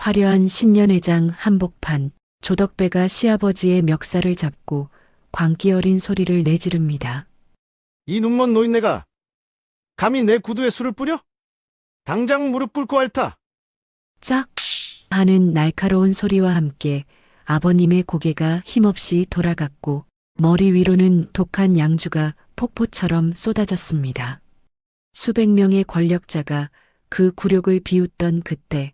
화려한 신년회장 한복판, 조덕배가 시아버지의 멱살을 잡고 광기 어린 소리를 내지릅니다. 이 눈먼 노인네가 감히 내 구두에 술을 뿌려? 당장 무릎 꿇고 앓다. 짝! 하는 날카로운 소리와 함께 아버님의 고개가 힘없이 돌아갔고 머리 위로는 독한 양주가 폭포처럼 쏟아졌습니다. 수백 명의 권력자가 그 굴욕을 비웃던 그때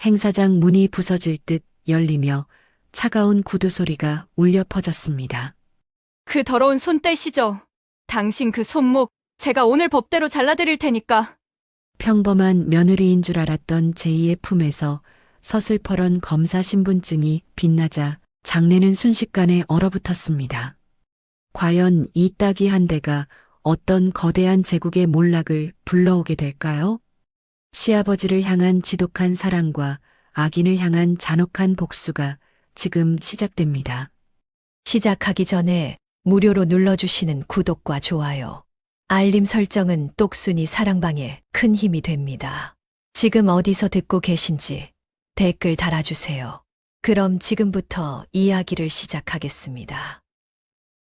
행사장 문이 부서질 듯 열리며 차가운 구두 소리가 울려 퍼졌습니다. 그 더러운 손 떼시죠. 당신 그 손목 제가 오늘 법대로 잘라드릴 테니까. 평범한 며느리인 줄 알았던 제이의 품에서 서슬퍼런 검사 신분증이 빛나자 장내는 순식간에 얼어붙었습니다. 과연 이 따기 한 대가 어떤 거대한 제국의 몰락을 불러오게 될까요? 시아버지를 향한 지독한 사랑과 악인을 향한 잔혹한 복수가 지금 시작됩니다. 시작하기 전에 무료로 눌러주시는 구독과 좋아요, 알림 설정은 똑순이 사랑방에 큰 힘이 됩니다. 지금 어디서 듣고 계신지 댓글 달아주세요. 그럼 지금부터 이야기를 시작하겠습니다.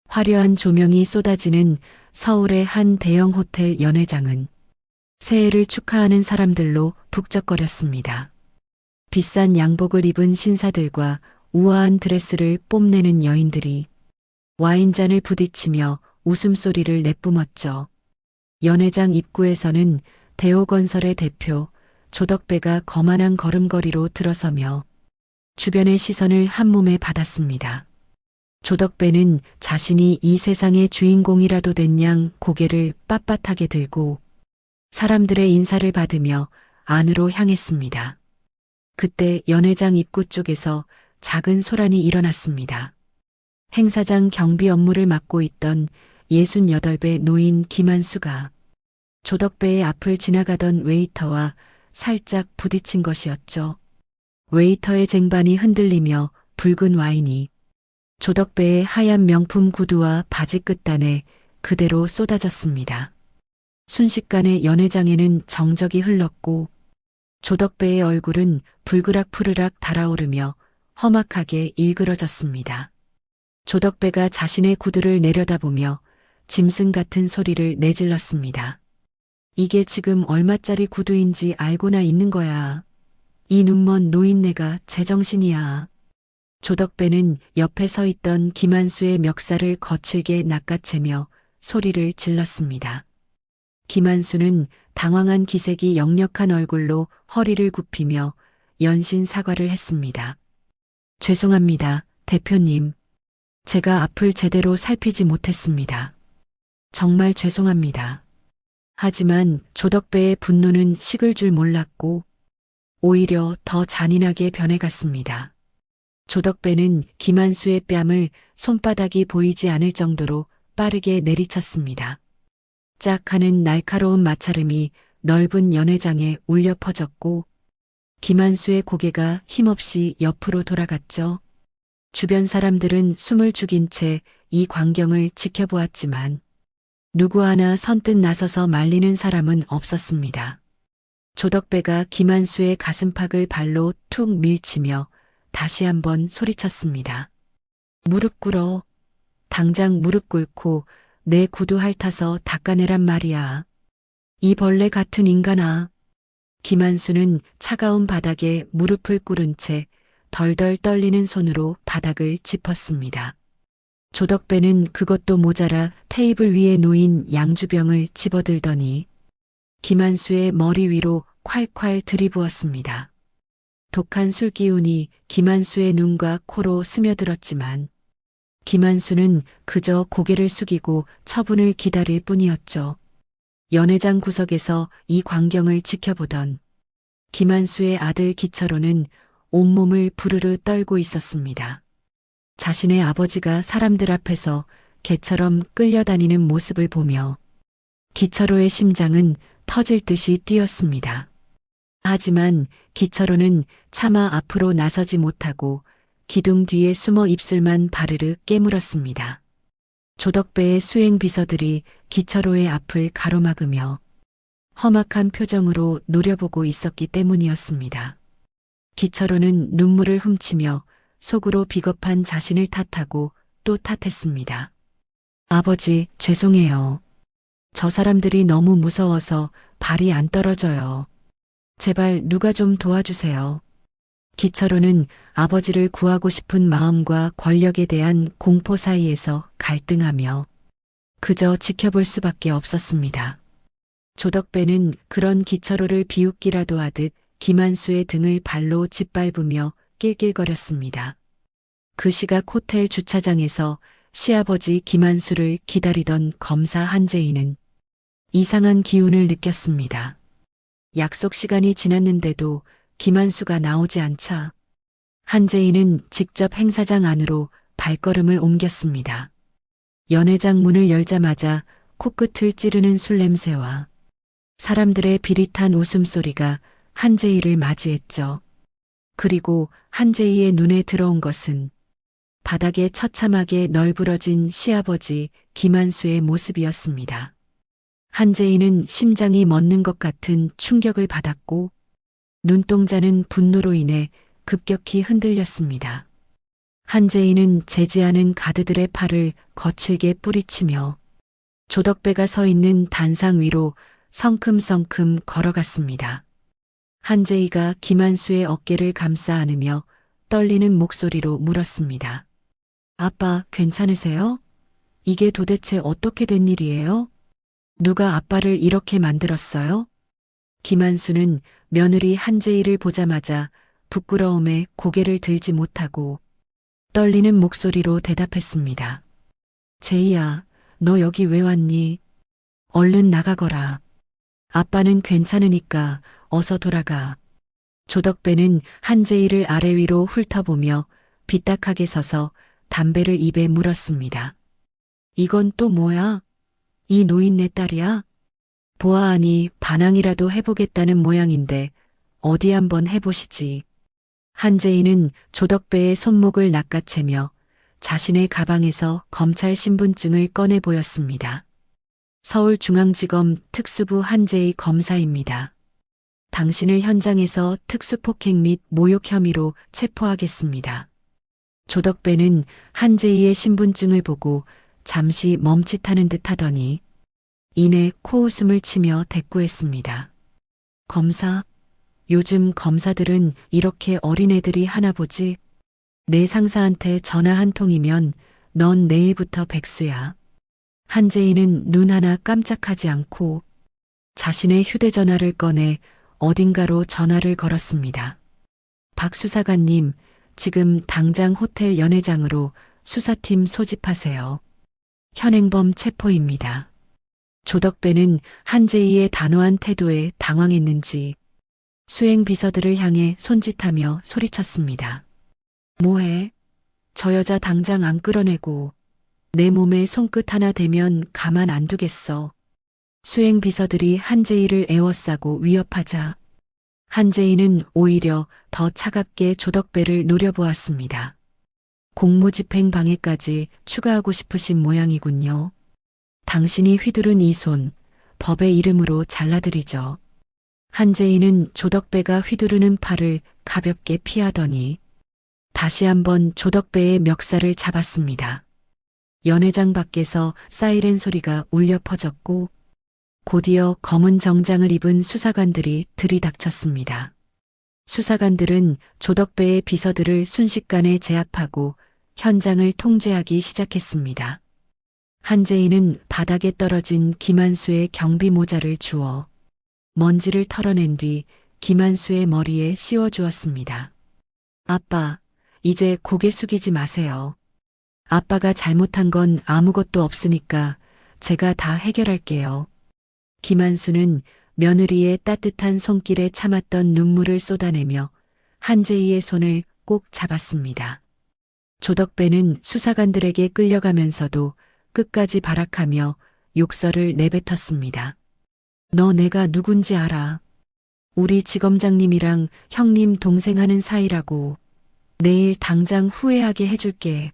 화려한 조명이 쏟아지는 서울의 한 대형 호텔 연회장은 새해를 축하하는 사람들로 북적거렸습니다. 비싼 양복을 입은 신사들과 우아한 드레스를 뽐내는 여인들이 와인잔을 부딪히며 웃음소리를 내뿜었죠. 연회장 입구에서는 대호건설의 대표 조덕배가 거만한 걸음걸이로 들어서며 주변의 시선을 한몸에 받았습니다. 조덕배는 자신이 이 세상의 주인공이라도 된 양 고개를 빳빳하게 들고 사람들의 인사를 받으며 안으로 향했습니다. 그때 연회장 입구 쪽에서 작은 소란이 일어났습니다. 행사장 경비 업무를 맡고 있던 68배 노인 김한수가 조덕배의 앞을 지나가던 웨이터와 살짝 부딪힌 것이었죠. 웨이터의 쟁반이 흔들리며 붉은 와인이 조덕배의 하얀 명품 구두와 바지 끝단에 그대로 쏟아졌습니다. 순식간에 연회장에는 정적이 흘렀고 조덕배의 얼굴은 불그락푸르락 달아오르며 험악하게 일그러졌습니다. 조덕배가 자신의 구두를 내려다보며 짐승 같은 소리를 내질렀습니다. 이게 지금 얼마짜리 구두인지 알고나 있는 거야. 이 눈먼 노인네가 제정신이야. 조덕배는 옆에 서 있던 김한수의 멱살을 거칠게 낚아채며 소리를 질렀습니다. 김한수는 당황한 기색이 역력한 얼굴로 허리를 굽히며 연신 사과를 했습니다. 죄송합니다, 대표님. 제가 앞을 제대로 살피지 못했습니다. 정말 죄송합니다. 하지만 조덕배의 분노는 식을 줄 몰랐고 오히려 더 잔인하게 변해갔습니다. 조덕배는 김한수의 뺨을 손바닥이 보이지 않을 정도로 빠르게 내리쳤습니다. 짝 하는 날카로운 마찰음이 넓은 연회장에 울려 퍼졌고 김한수의 고개가 힘없이 옆으로 돌아갔죠. 주변 사람들은 숨을 죽인 채 이 광경을 지켜보았지만 누구 하나 선뜻 나서서 말리는 사람은 없었습니다. 조덕배가 김한수의 가슴팍을 발로 툭 밀치며 다시 한번 소리쳤습니다. 무릎 꿇어. 당장 무릎 꿇고 내 구두 핥아서 닦아내란 말이야. 이 벌레 같은 인간아. 김한수는 차가운 바닥에 무릎을 꿇은 채 덜덜 떨리는 손으로 바닥을 짚었습니다. 조덕배는 그것도 모자라 테이블 위에 놓인 양주병을 집어들더니 김한수의 머리 위로 콸콸 들이부었습니다. 독한 술기운이 김한수의 눈과 코로 스며들었지만 김한수는 그저 고개를 숙이고 처분을 기다릴 뿐이었죠. 연회장 구석에서 이 광경을 지켜보던 김한수의 아들 기철호는 온몸을 부르르 떨고 있었습니다. 자신의 아버지가 사람들 앞에서 개처럼 끌려다니는 모습을 보며 기철호의 심장은 터질 듯이 뛰었습니다. 하지만 기철호는 차마 앞으로 나서지 못하고 기둥 뒤에 숨어 입술만 바르르 깨물었습니다. 조덕배의 수행 비서들이 기철호의 앞을 가로막으며 험악한 표정으로 노려보고 있었기 때문이었습니다. 기철호는 눈물을 훔치며 속으로 비겁한 자신을 탓하고 또 탓했습니다. 아버지, 죄송해요. 저 사람들이 너무 무서워서 발이 안 떨어져요. 제발 누가 좀 도와주세요. 기철호는 아버지를 구하고 싶은 마음과 권력에 대한 공포 사이에서 갈등하며 그저 지켜볼 수밖에 없었습니다. 조덕배는 그런 기철호를 비웃기라도 하듯 김한수의 등을 발로 짓밟으며 낄낄거렸습니다. 그 시각 호텔 주차장에서 시아버지 김한수를 기다리던 검사 한재희는 이상한 기운을 느꼈습니다. 약속 시간이 지났는데도 김한수가 나오지 않자 한재희는 직접 행사장 안으로 발걸음을 옮겼습니다. 연회장 문을 열자마자 코끝을 찌르는 술 냄새와 사람들의 비릿한 웃음소리가 한재희를 맞이했죠. 그리고 한재희의 눈에 들어온 것은 바닥에 처참하게 널브러진 시아버지 김한수의 모습이었습니다. 한재희는 심장이 멎는 것 같은 충격을 받았고 눈동자는 분노로 인해 급격히 흔들렸습니다. 한재희는 재지 않은 가드들의 팔을 거칠게 뿌리치며 조덕배가 서 있는 단상 위로 성큼성큼 걸어갔습니다. 한재희가 김한수의 어깨를 감싸 안으며 떨리는 목소리로 물었습니다. 아빠, 괜찮으세요? 이게 도대체 어떻게 된 일이에요? 누가 아빠를 이렇게 만들었어요? 김한수는 며느리 한재희를 보자마자 부끄러움에 고개를 들지 못하고 떨리는 목소리로 대답했습니다. 재희야, 너 여기 왜 왔니? 얼른 나가거라. 아빠는 괜찮으니까 어서 돌아가. 조덕배는 한재희를 아래 위로 훑어보며 빗딱하게 서서 담배를 입에 물었습니다. 이건 또 뭐야? 이 노인네 딸이야? 보아하니 반항이라도 해보겠다는 모양인데 어디 한번 해보시지. 한재희는 조덕배의 손목을 낚아채며 자신의 가방에서 검찰 신분증을 꺼내 보였습니다. 서울중앙지검 특수부 한재희 검사입니다. 당신을 현장에서 특수폭행 및 모욕 혐의로 체포하겠습니다. 조덕배는 한재희의 신분증을 보고 잠시 멈칫하는 듯 하더니 이내 코웃음을 치며 대꾸했습니다. 검사, 요즘 검사들은 이렇게 어린애들이 하나 보지? 내 상사한테 전화 한 통이면 넌 내일부터 백수야. 한재희는 눈 하나 깜짝하지 않고 자신의 휴대전화를 꺼내 어딘가로 전화를 걸었습니다. 박 수사관님, 지금 당장 호텔 연회장으로 수사팀 소집하세요. 현행범 체포입니다. 조덕배는 한재희의 단호한 태도에 당황했는지 수행 비서들을 향해 손짓하며 소리쳤습니다. 뭐해? 저 여자 당장 안 끌어내고 내 몸에 손끝 하나 대면 가만 안 두겠어. 수행 비서들이 한재희를 에워싸고 위협하자 한재희는 오히려 더 차갑게 조덕배를 노려보았습니다. 공무집행 방해까지 추가하고 싶으신 모양이군요. 당신이 휘두른 이 손, 법의 이름으로 잘라드리죠. 한재희는 조덕배가 휘두르는 팔을 가볍게 피하더니 다시 한번 조덕배의 멱살을 잡았습니다. 연회장 밖에서 사이렌 소리가 울려 퍼졌고 곧이어 검은 정장을 입은 수사관들이 들이닥쳤습니다. 수사관들은 조덕배의 비서들을 순식간에 제압하고 현장을 통제하기 시작했습니다. 한재희는 바닥에 떨어진 김한수의 경비 모자를 주워 먼지를 털어낸 뒤 김한수의 머리에 씌워주었습니다. 아빠, 이제 고개 숙이지 마세요. 아빠가 잘못한 건 아무것도 없으니까 제가 다 해결할게요. 김한수는 며느리의 따뜻한 손길에 참았던 눈물을 쏟아내며 한재희의 손을 꼭 잡았습니다. 조덕배는 수사관들에게 끌려가면서도 끝까지 발악하며 욕설을 내뱉었습니다. 너 내가 누군지 알아. 우리 지검장님이랑 형님 동생 하는 사이라고. 내일 당장 후회하게 해줄게.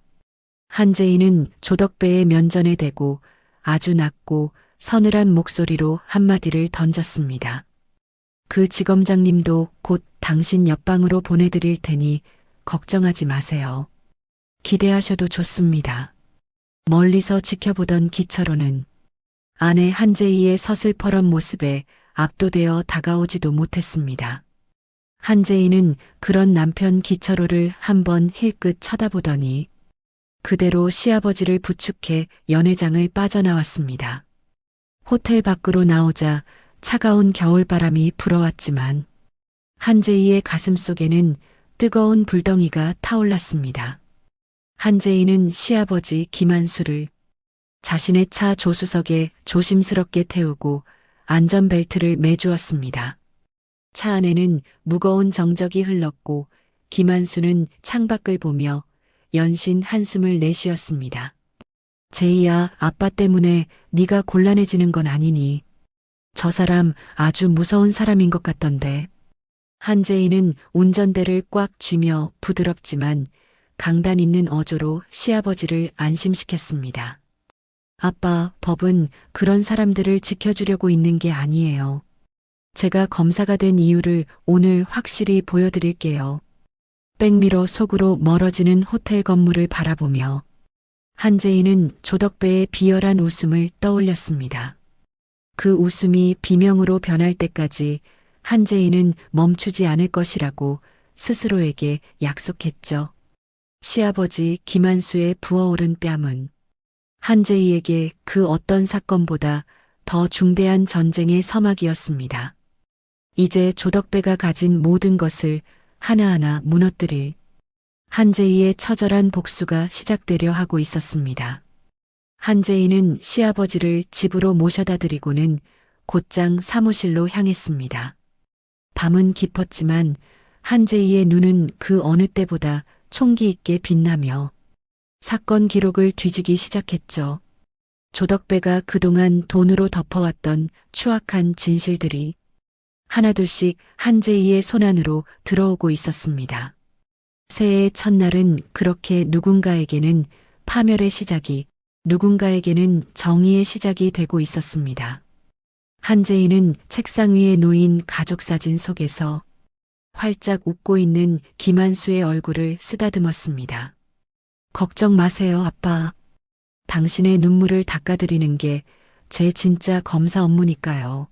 한재희는 조덕배의 면전에 대고 아주 낮고 서늘한 목소리로 한마디를 던졌습니다. 그 지검장님도 곧 당신 옆방으로 보내드릴 테니 걱정하지 마세요. 기대하셔도 좋습니다. 멀리서 지켜보던 기철호는 아내 한재희의 서슬퍼런 모습에 압도되어 다가오지도 못했습니다. 한재희는 그런 남편 기철호를 한번 힐끗 쳐다보더니 그대로 시아버지를 부축해 연회장을 빠져나왔습니다. 호텔 밖으로 나오자 차가운 겨울바람이 불어왔지만 한재희의 가슴속에는 뜨거운 불덩이가 타올랐습니다. 한재희는 시아버지 김한수를 자신의 차 조수석에 조심스럽게 태우고 안전벨트를 매주었습니다. 차 안에는 무거운 정적이 흘렀고 김한수는 창밖을 보며 연신 한숨을 내쉬었습니다. 제이야, 아빠 때문에 네가 곤란해지는 건 아니니. 저 사람 아주 무서운 사람인 것 같던데. 한재희는 운전대를 꽉 쥐며 부드럽지만 강단 있는 어조로 시아버지를 안심시켰습니다. 아빠, 법은 그런 사람들을 지켜주려고 있는 게 아니에요. 제가 검사가 된 이유를 오늘 확실히 보여드릴게요. 백미러 속으로 멀어지는 호텔 건물을 바라보며 한재희는 조덕배의 비열한 웃음을 떠올렸습니다. 그 웃음이 비명으로 변할 때까지 한재희는 멈추지 않을 것이라고 스스로에게 약속했죠. 시아버지 김한수의 부어오른 뺨은 한재희에게 그 어떤 사건보다 더 중대한 전쟁의 서막이었습니다. 이제 조덕배가 가진 모든 것을 하나하나 무너뜨릴 한재희의 처절한 복수가 시작되려 하고 있었습니다. 한재희는 시아버지를 집으로 모셔다 드리고는 곧장 사무실로 향했습니다. 밤은 깊었지만 한재희의 눈은 그 어느 때보다 총기 있게 빛나며 사건 기록을 뒤지기 시작했죠. 조덕배가 그동안 돈으로 덮어왔던 추악한 진실들이 하나둘씩 한재희의 손안으로 들어오고 있었습니다. 새해의 첫날은 그렇게 누군가에게는 파멸의 시작이, 누군가에게는 정의의 시작이 되고 있었습니다. 한재희는 책상 위에 놓인 가족사진 속에서 활짝 웃고 있는 김한수의 얼굴을 쓰다듬었습니다. 걱정 마세요, 아빠. 당신의 눈물을 닦아드리는 게 제 진짜 검사 업무니까요.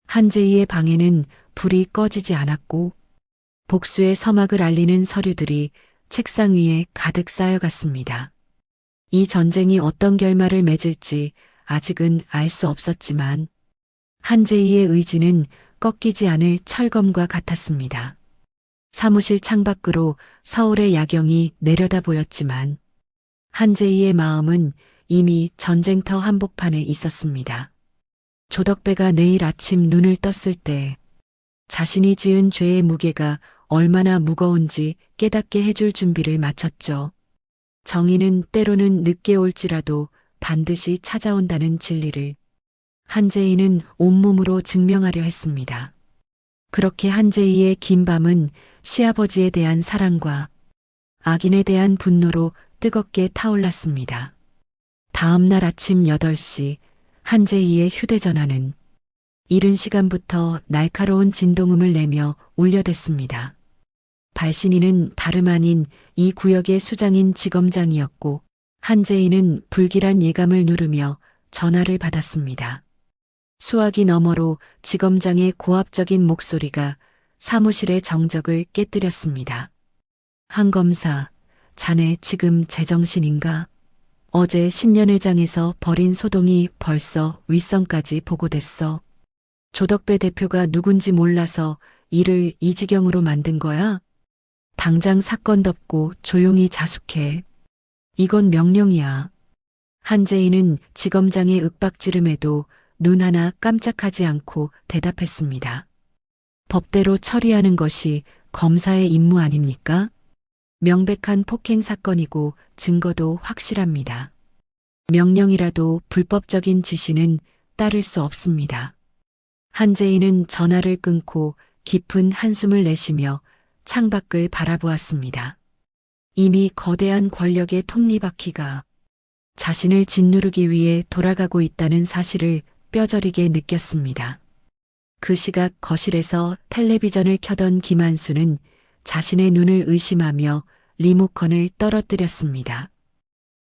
한재희의 방에는 불이 꺼지지 않았고 복수의 서막을 알리는 서류들이 책상 위에 가득 쌓여갔습니다. 이 전쟁이 어떤 결말을 맺을지 아직은 알 수 없었지만 한재희의 의지는 꺾이지 않을 철검과 같았습니다. 사무실 창밖으로 서울의 야경이 내려다 보였지만 한재희의 마음은 이미 전쟁터 한복판에 있었습니다. 조덕배가 내일 아침 눈을 떴을 때 자신이 지은 죄의 무게가 얼마나 무거운지 깨닫게 해줄 준비를 마쳤죠. 정의는 때로는 늦게 올지라도 반드시 찾아온다는 진리를 한재희는 온몸으로 증명하려 했습니다. 그렇게 한재희의 긴 밤은 시아버지에 대한 사랑과 악인에 대한 분노로 뜨겁게 타올랐습니다. 다음 날 아침 8시 한재희의 휴대전화는 이른 시간부터 날카로운 진동음을 내며 울려댔습니다. 발신인은 다름 아닌 이 구역의 수장인 지검장이었고 한재희는 불길한 예감을 누르며 전화를 받았습니다. 수화기 너머로 지검장의 고압적인 목소리가 사무실의 정적을 깨뜨렸습니다. 한 검사, 자네 지금 제정신인가? 어제 신년회장에서 벌인 소동이 벌써 윗선까지 보고됐어. 조덕배 대표가 누군지 몰라서 일을 이 지경으로 만든 거야? 당장 사건 덮고 조용히 자숙해. 이건 명령이야. 한재희는 지검장의 윽박지름에도 눈 하나 깜짝하지 않고 대답했습니다. 법대로 처리하는 것이 검사의 임무 아닙니까? 명백한 폭행 사건이고 증거도 확실합니다. 명령이라도 불법적인 지시는 따를 수 없습니다. 한재희는 전화를 끊고 깊은 한숨을 내쉬며 창밖을 바라보았습니다. 이미 거대한 권력의 톱니바퀴가 자신을 짓누르기 위해 돌아가고 있다는 사실을 뼈저리게 느꼈습니다. 그 시각 거실에서 텔레비전을 켜던 김한수는 자신의 눈을 의심하며 리모컨을 떨어뜨렸습니다.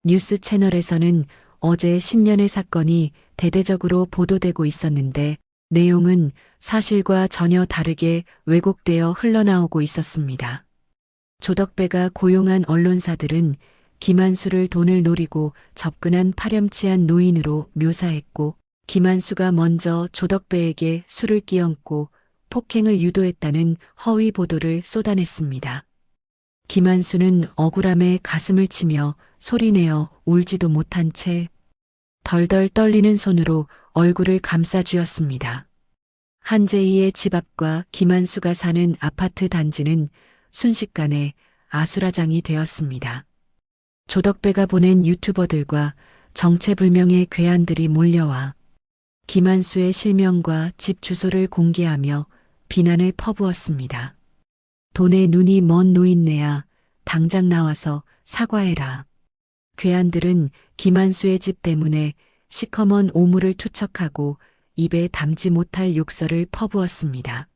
뉴스 채널에서는 어제 신년의 사건이 대대적으로 보도되고 있었는데 내용은 사실과 전혀 다르게 왜곡되어 흘러나오고 있었습니다. 조덕배가 고용한 언론사들은 김한수를 돈을 노리고 접근한 파렴치한 노인으로 묘사했고 김한수가 먼저 조덕배에게 술을 끼얹고 폭행을 유도했다는 허위 보도를 쏟아냈습니다. 김한수는 억울함에 가슴을 치며 소리내어 울지도 못한 채 덜덜 떨리는 손으로 얼굴을 감싸쥐었습니다. 한재희의 집 앞과 김한수가 사는 아파트 단지는 순식간에 아수라장이 되었습니다. 조덕배가 보낸 유튜버들과 정체불명의 괴한들이 몰려와 김한수의 실명과 집 주소를 공개하며 비난을 퍼부었습니다. 돈에 눈이 먼 노인네야 당장 나와서 사과해라. 괴한들은 김한수의 집 때문에 시커먼 오물을 투척하고 입에 담지 못할 욕설을 퍼부었습니다.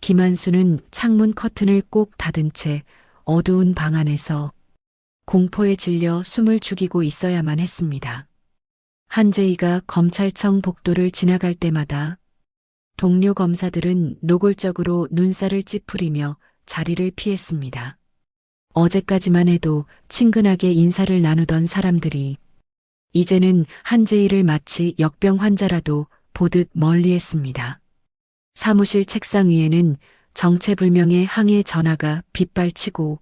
김한수는 창문 커튼을 꼭 닫은 채 어두운 방 안에서 공포에 질려 숨을 죽이고 있어야만 했습니다. 한재희가 검찰청 복도를 지나갈 때마다 동료 검사들은 노골적으로 눈살을 찌푸리며 자리를 피했습니다. 어제까지만 해도 친근하게 인사를 나누던 사람들이 이제는 한재희를 마치 역병 환자라도 보듯 멀리했습니다. 사무실 책상 위에는 정체불명의 항해 전화가 빗발치고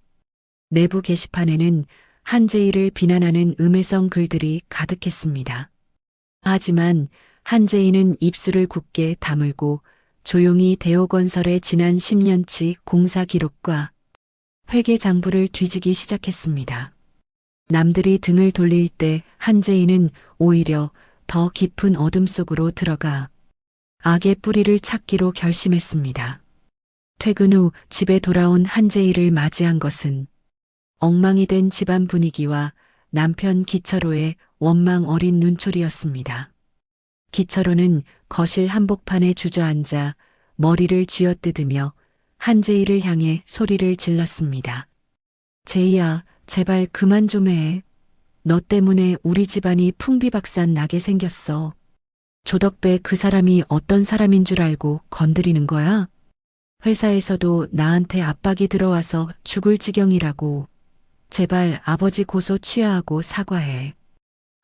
내부 게시판에는 한재희를 비난하는 음해성 글들이 가득했습니다. 하지만 한재희는 입술을 굳게 다물고 조용히 대호건설의 지난 10년치 공사 기록과 회계 장부를 뒤지기 시작했습니다. 남들이 등을 돌릴 때 한재희는 오히려 더 깊은 어둠 속으로 들어가 악의 뿌리를 찾기로 결심했습니다. 퇴근 후 집에 돌아온 한재희를 맞이한 것은 엉망이 된 집안 분위기와 남편 기철호의 원망 어린 눈초리였습니다. 기철호는 거실 한복판에 주저앉아 머리를 쥐어뜯으며 한재희를 향해 소리를 질렀습니다. 재희야, 제발 그만 좀 해. 너 때문에 우리 집안이 풍비박산 나게 생겼어. 조덕배 그 사람이 어떤 사람인 줄 알고 건드리는 거야? 회사에서도 나한테 압박이 들어와서 죽을 지경이라고. 제발 아버지 고소 취하하고 사과해.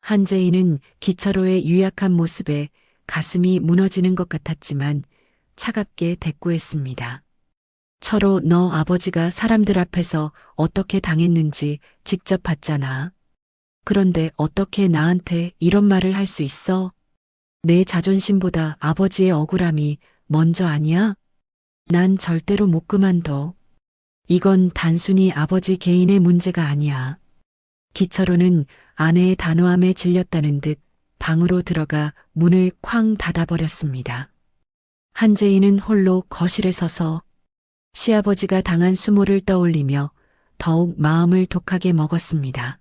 한재희는 기철호의 유약한 모습에 가슴이 무너지는 것 같았지만 차갑게 대꾸했습니다. 철호, 너 아버지가 사람들 앞에서 어떻게 당했는지 직접 봤잖아. 그런데 어떻게 나한테 이런 말을 할 수 있어? 내 자존심보다 아버지의 억울함이 먼저 아니야? 난 절대로 못 그만둬. 이건 단순히 아버지 개인의 문제가 아니야. 기철호는 아내의 단호함에 질렸다는 듯 방으로 들어가 문을 쾅 닫아버렸습니다. 한재희는 홀로 거실에 서서 시아버지가 당한 수모를 떠올리며 더욱 마음을 독하게 먹었습니다.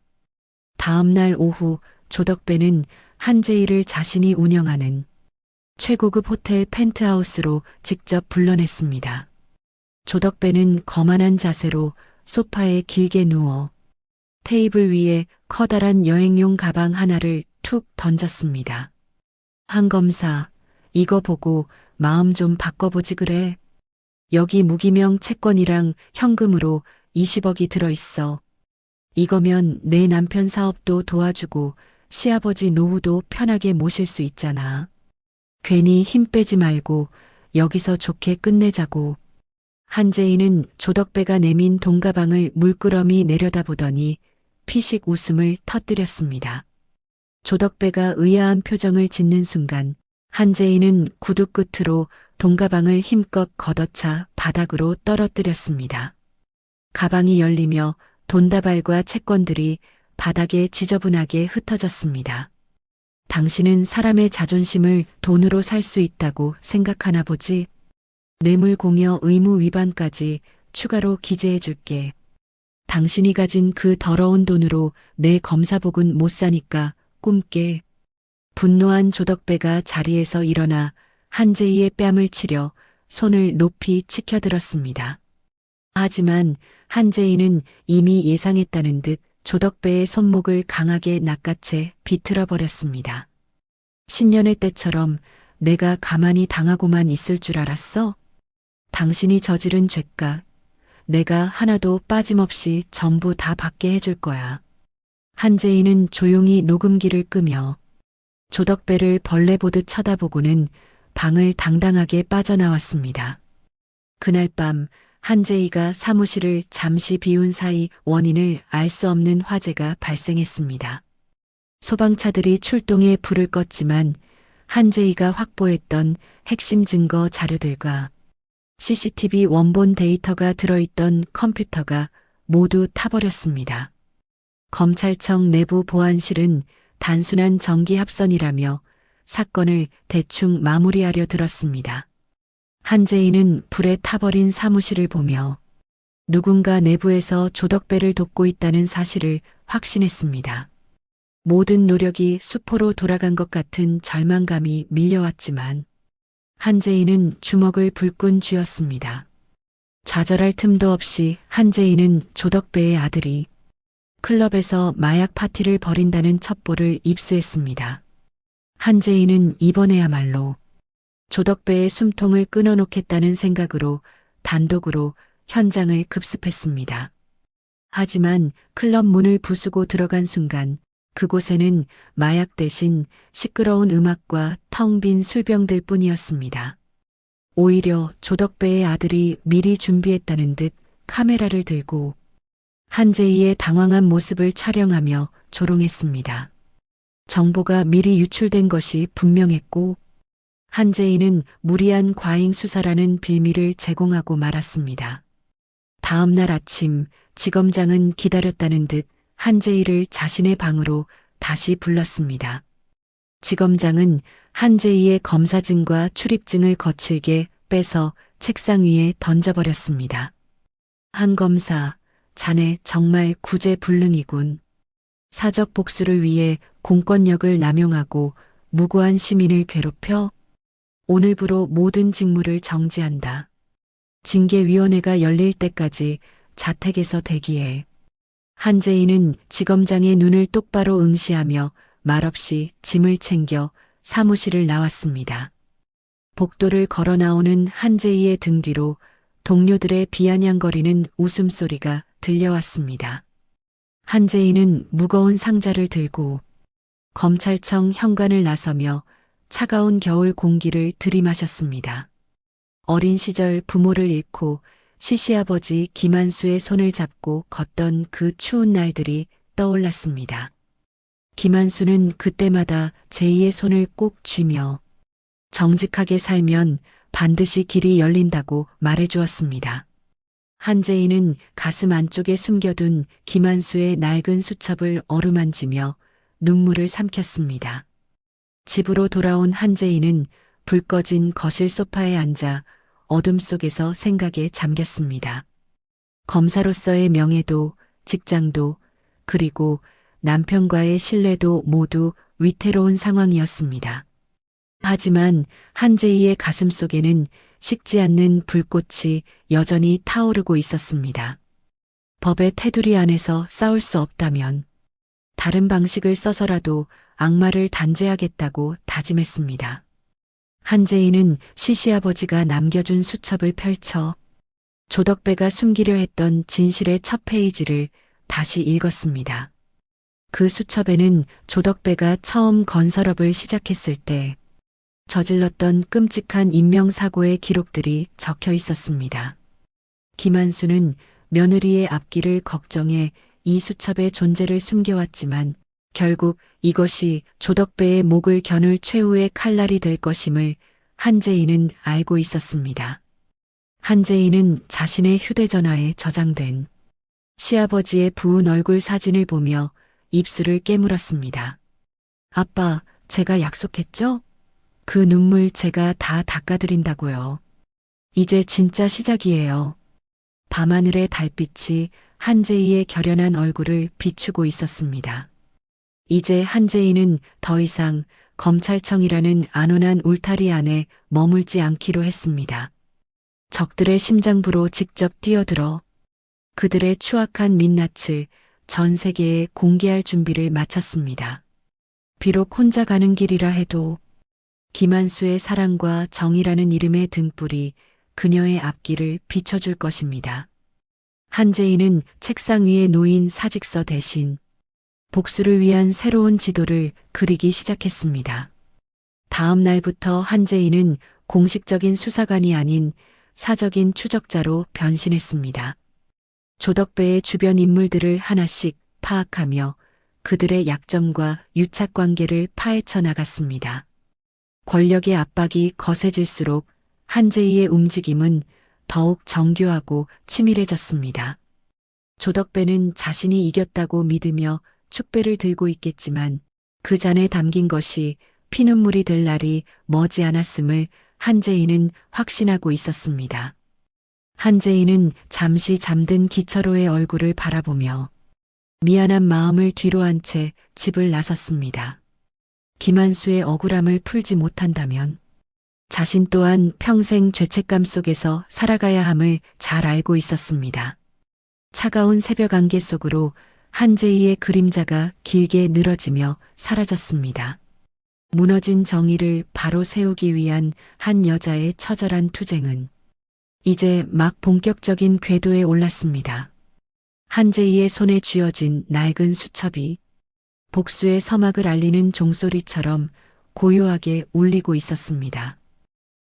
다음 날 오후 조덕배는 한재희를 자신이 운영하는 최고급 호텔 펜트하우스로 직접 불러냈습니다. 조덕배는 거만한 자세로 소파에 길게 누워 테이블 위에 커다란 여행용 가방 하나를 툭 던졌습니다. 한 검사, 이거 보고 마음 좀 바꿔보지 그래. 여기 무기명 채권이랑 현금으로 20억이 들어있어. 이거면 내 남편 사업도 도와주고 시아버지 노후도 편하게 모실 수 있잖아. 괜히 힘 빼지 말고 여기서 좋게 끝내자고. 한재희는 조덕배가 내민 돈가방을 물끄러미 내려다보더니 피식 웃음을 터뜨렸습니다. 조덕배가 의아한 표정을 짓는 순간 한재희는 구두 끝으로 돈가방을 힘껏 걷어차 바닥으로 떨어뜨렸습니다. 가방이 열리며 돈다발과 채권들이 바닥에 지저분하게 흩어졌습니다. 당신은 사람의 자존심을 돈으로 살 수 있다고 생각하나 보지? 뇌물공여 의무 위반까지 추가로 기재해 줄게. 당신이 가진 그 더러운 돈으로 내 검사복은 못 사니까 꿈깨. 분노한 조덕배가 자리에서 일어나 한재희의 뺨을 치려 손을 높이 치켜들었습니다. 하지만 한재희는 이미 예상했다는 듯 조덕배의 손목을 강하게 낚아채 비틀어 버렸습니다. 10년의 때처럼 내가 가만히 당하고만 있을 줄 알았어? 당신이 저지른 죄값, 내가 하나도 빠짐없이 전부 다 받게 해줄 거야. 한재희는 조용히 녹음기를 끄며 조덕배를 벌레 보듯 쳐다보고는 방을 당당하게 빠져나왔습니다. 그날 밤 한재희가 사무실을 잠시 비운 사이 원인을 알 수 없는 화재가 발생했습니다. 소방차들이 출동해 불을 껐지만 한재희가 확보했던 핵심 증거 자료들과 CCTV 원본 데이터가 들어있던 컴퓨터가 모두 타버렸습니다. 검찰청 내부 보안실은 단순한 정기 합선이라며 사건을 대충 마무리하려 들었습니다. 한재희는 불에 타버린 사무실을 보며 누군가 내부에서 조덕배를 돕고 있다는 사실을 확신했습니다. 모든 노력이 수포로 돌아간 것 같은 절망감이 밀려왔지만 한재희는 주먹을 불끈 쥐었습니다. 좌절할 틈도 없이 한재희는 조덕배의 아들이 클럽에서 마약 파티를 벌인다는 첩보를 입수했습니다. 한재희는 이번에야말로 조덕배의 숨통을 끊어놓겠다는 생각으로 단독으로 현장을 급습했습니다. 하지만 클럽 문을 부수고 들어간 순간 그곳에는 마약 대신 시끄러운 음악과 텅 빈 술병들 뿐이었습니다. 오히려 조덕배의 아들이 미리 준비했다는 듯 카메라를 들고 한재희의 당황한 모습을 촬영하며 조롱했습니다. 정보가 미리 유출된 것이 분명했고 한재희는 무리한 과잉 수사라는 빌미를 제공하고 말았습니다. 다음 날 아침 지검장은 기다렸다는 듯 한재희를 자신의 방으로 다시 불렀습니다. 지검장은 한재희의 검사증과 출입증을 거칠게 빼서 책상 위에 던져버렸습니다. 한 검사, 자네 정말 구제불능이군. 사적 복수를 위해 공권력을 남용하고 무고한 시민을 괴롭혀? 오늘부로 모든 직무를 정지한다. 징계위원회가 열릴 때까지 자택에서 대기해. 한재희는 지검장의 눈을 똑바로 응시하며 말없이 짐을 챙겨 사무실을 나왔습니다. 복도를 걸어 나오는 한재희의 등 뒤로 동료들의 비아냥거리는 웃음소리가 들려왔습니다. 한재희는 무거운 상자를 들고 검찰청 현관을 나서며 차가운 겨울 공기를 들이마셨습니다. 어린 시절 부모를 잃고 시시아버지 김한수의 손을 잡고 걷던 그 추운 날들이 떠올랐습니다. 김한수는 그때마다 제이의 손을 꼭 쥐며 정직하게 살면 반드시 길이 열린다고 말해주었습니다. 한재희는 가슴 안쪽에 숨겨둔 김한수의 낡은 수첩을 어루만지며 눈물을 삼켰습니다. 집으로 돌아온 한재희는 불 꺼진 거실 소파에 앉아 어둠 속에서 생각에 잠겼습니다. 검사로서의 명예도, 직장도, 그리고 남편과의 신뢰도 모두 위태로운 상황이었습니다. 하지만 한재희의 가슴 속에는 식지 않는 불꽃이 여전히 타오르고 있었습니다. 법의 테두리 안에서 싸울 수 없다면 다른 방식을 써서라도 악마를 단죄하겠다고 다짐했습니다. 한재희는 시시아버지가 남겨준 수첩을 펼쳐 조덕배가 숨기려 했던 진실의 첫 페이지를 다시 읽었습니다. 그 수첩에는 조덕배가 처음 건설업을 시작했을 때 저질렀던 끔찍한 인명사고의 기록들이 적혀 있었습니다. 김한수는 며느리의 앞길을 걱정해 이 수첩의 존재를 숨겨왔지만 결국 이것이 조덕배의 목을 겨눌 최후의 칼날이 될 것임을 한재희는 알고 있었습니다. 한재희는 자신의 휴대전화에 저장된 시아버지의 부은 얼굴 사진을 보며 입술을 깨물었습니다. 아빠, 제가 약속했죠? 그 눈물 제가 다 닦아드린다고요. 이제 진짜 시작이에요. 밤하늘의 달빛이 한재희의 결연한 얼굴을 비추고 있었습니다. 이제 한재희는 더 이상 검찰청이라는 안온한 울타리 안에 머물지 않기로 했습니다. 적들의 심장부로 직접 뛰어들어 그들의 추악한 민낯을 전 세계에 공개할 준비를 마쳤습니다. 비록 혼자 가는 길이라 해도 김한수의 사랑과 정의라는 이름의 등불이 그녀의 앞길을 비춰줄 것입니다. 한재인은 책상 위에 놓인 사직서 대신 복수를 위한 새로운 지도를 그리기 시작했습니다. 다음 날부터 한재인은 공식적인 수사관이 아닌 사적인 추적자로 변신했습니다. 조덕배의 주변 인물들을 하나씩 파악하며 그들의 약점과 유착 관계를 파헤쳐 나갔습니다. 권력의 압박이 거세질수록 한재희의 움직임은 더욱 정교하고 치밀해졌습니다. 조덕배는 자신이 이겼다고 믿으며 축배를 들고 있겠지만 그 잔에 담긴 것이 피눈물이 될 날이 머지않았음을 한재희는 확신하고 있었습니다. 한재희는 잠시 잠든 기철호의 얼굴을 바라보며 미안한 마음을 뒤로 한 채 집을 나섰습니다. 김한수의 억울함을 풀지 못한다면 자신 또한 평생 죄책감 속에서 살아가야 함을 잘 알고 있었습니다. 차가운 새벽 안개 속으로 한재희의 그림자가 길게 늘어지며 사라졌습니다. 무너진 정의를 바로 세우기 위한 한 여자의 처절한 투쟁은 이제 막 본격적인 궤도에 올랐습니다. 한재희의 손에 쥐어진 낡은 수첩이 복수의 서막을 알리는 종소리처럼 고요하게 울리고 있었습니다.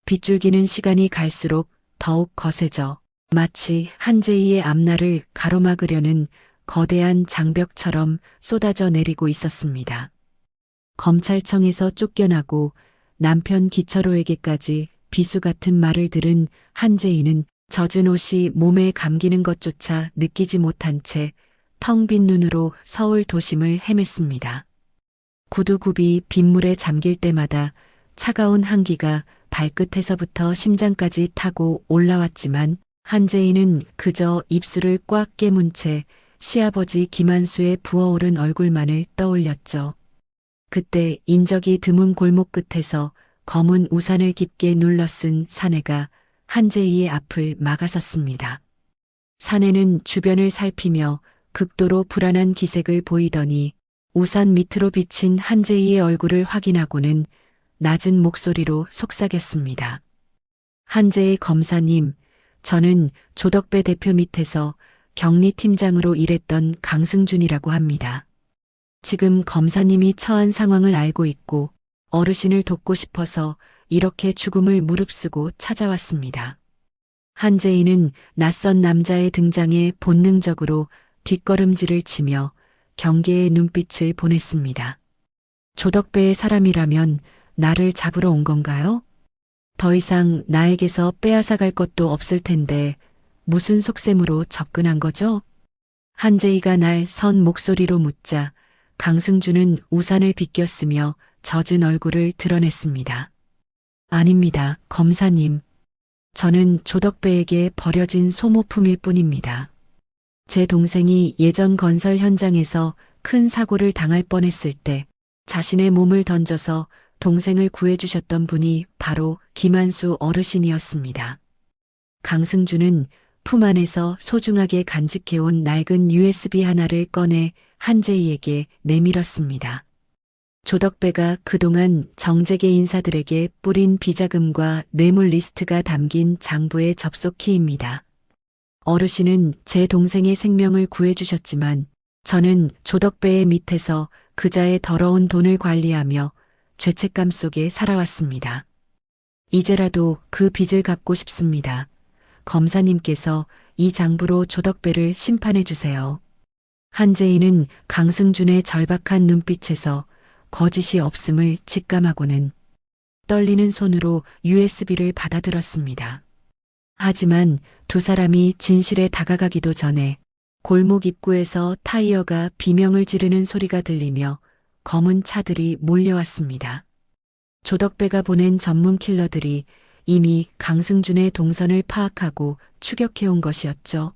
빗줄기는 시간이 갈수록 더욱 거세져 마치 한재희의 앞날을 가로막으려는 거대한 장벽처럼 쏟아져 내리고 있었습니다. 검찰청에서 쫓겨나고 남편 기철호에게까지 비수 같은 말을 들은 한재희는 젖은 옷이 몸에 감기는 것조차 느끼지 못한 채 텅 빈 눈으로 서울 도심을 헤맸습니다. 구두굽이 빗물에 잠길 때마다 차가운 한기가 발끝에서부터 심장까지 타고 올라왔지만 한재희는 그저 입술을 꽉 깨문 채 시아버지 김한수의 부어오른 얼굴만을 떠올렸죠. 그때 인적이 드문 골목 끝에서 검은 우산을 깊게 눌러쓴 사내가 한재희의 앞을 막아섰습니다. 사내는 주변을 살피며 극도로 불안한 기색을 보이더니 우산 밑으로 비친 한재희의 얼굴을 확인하고는 낮은 목소리로 속삭였습니다. 한재희 검사님, 저는 조덕배 대표 밑에서 격리팀장으로 일했던 강승준이라고 합니다. 지금 검사님이 처한 상황을 알고 있고 어르신을 돕고 싶어서 이렇게 죽음을 무릅쓰고 찾아왔습니다. 한재희는 낯선 남자의 등장에 본능적으로 뒷걸음질을 치며 경계의 눈빛을 보냈습니다. 조덕배의 사람이라면 나를 잡으러 온 건가요? 더 이상 나에게서 빼앗아갈 것도 없을 텐데 무슨 속셈으로 접근한 거죠? 한재희가 날 선 목소리로 묻자 강승준은 우산을 비꼈으며 젖은 얼굴을 드러냈습니다. 아닙니다, 검사님. 저는 조덕배에게 버려진 소모품일 뿐입니다. 제 동생이 예전 건설 현장에서 큰 사고를 당할 뻔했을 때 자신의 몸을 던져서 동생을 구해주셨던 분이 바로 김한수 어르신이었습니다. 강승준은 품 안에서 소중하게 간직해온 낡은 USB 하나를 꺼내 한재희에게 내밀었습니다. 조덕배가 그동안 정재계 인사들에게 뿌린 비자금과 뇌물 리스트가 담긴 장부의 접속 키입니다. 어르신은 제 동생의 생명을 구해주셨지만 저는 조덕배의 밑에서 그자의 더러운 돈을 관리하며 죄책감 속에 살아왔습니다. 이제라도 그 빚을 갚고 싶습니다. 검사님께서 이 장부로 조덕배를 심판해 주세요. 한재희는 강승준의 절박한 눈빛에서 거짓이 없음을 직감하고는 떨리는 손으로 USB를 받아들었습니다. 하지만 두 사람이 진실에 다가가기도 전에 골목 입구에서 타이어가 비명을 지르는 소리가 들리며 검은 차들이 몰려왔습니다. 조덕배가 보낸 전문 킬러들이 이미 강승준의 동선을 파악하고 추격해온 것이었죠.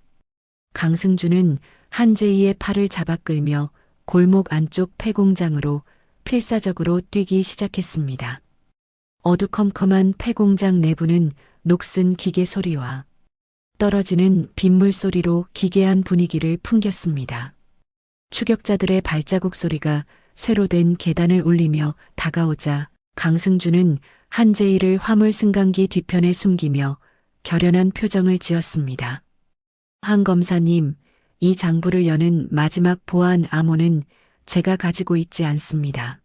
강승준은 한재희의 팔을 잡아 끌며 골목 안쪽 폐공장으로 필사적으로 뛰기 시작했습니다. 어두컴컴한 폐공장 내부는 녹슨 기계 소리와 떨어지는 빗물 소리로 기괴한 분위기를 풍겼습니다. 추격자들의 발자국 소리가 쇠로 된 계단을 울리며 다가오자 강승준은 한재희를 화물 승강기 뒤편에 숨기며 결연한 표정을 지었습니다. 한 검사님, 이 장부를 여는 마지막 보안 암호는 제가 가지고 있지 않습니다.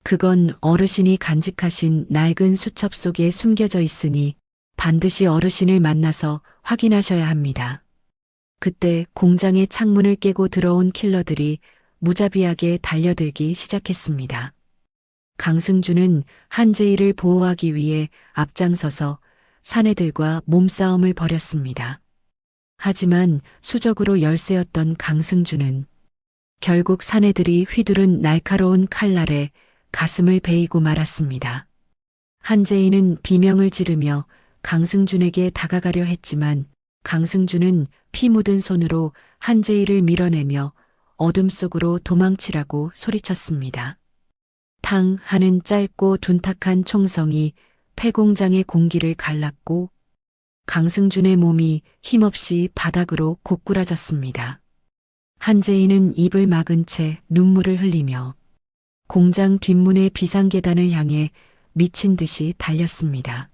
그건 어르신이 간직하신 낡은 수첩 속에 숨겨져 있으니 반드시 어르신을 만나서 확인하셔야 합니다. 그때 공장의 창문을 깨고 들어온 킬러들이 무자비하게 달려들기 시작했습니다. 강승준은 한재희를 보호하기 위해 앞장서서 사내들과 몸싸움을 벌였습니다. 하지만 수적으로 열세였던 강승준은 결국 사내들이 휘두른 날카로운 칼날에 가슴을 베이고 말았습니다. 한재희는 비명을 지르며 강승준에게 다가가려 했지만 강승준은 피 묻은 손으로 한재희를 밀어내며 어둠 속으로 도망치라고 소리쳤습니다. 탕 하는 짧고 둔탁한 총성이 폐공장의 공기를 갈랐고 강승준의 몸이 힘없이 바닥으로 고꾸라졌습니다. 한재희는 입을 막은 채 눈물을 흘리며 공장 뒷문의 비상계단을 향해 미친 듯이 달렸습니다.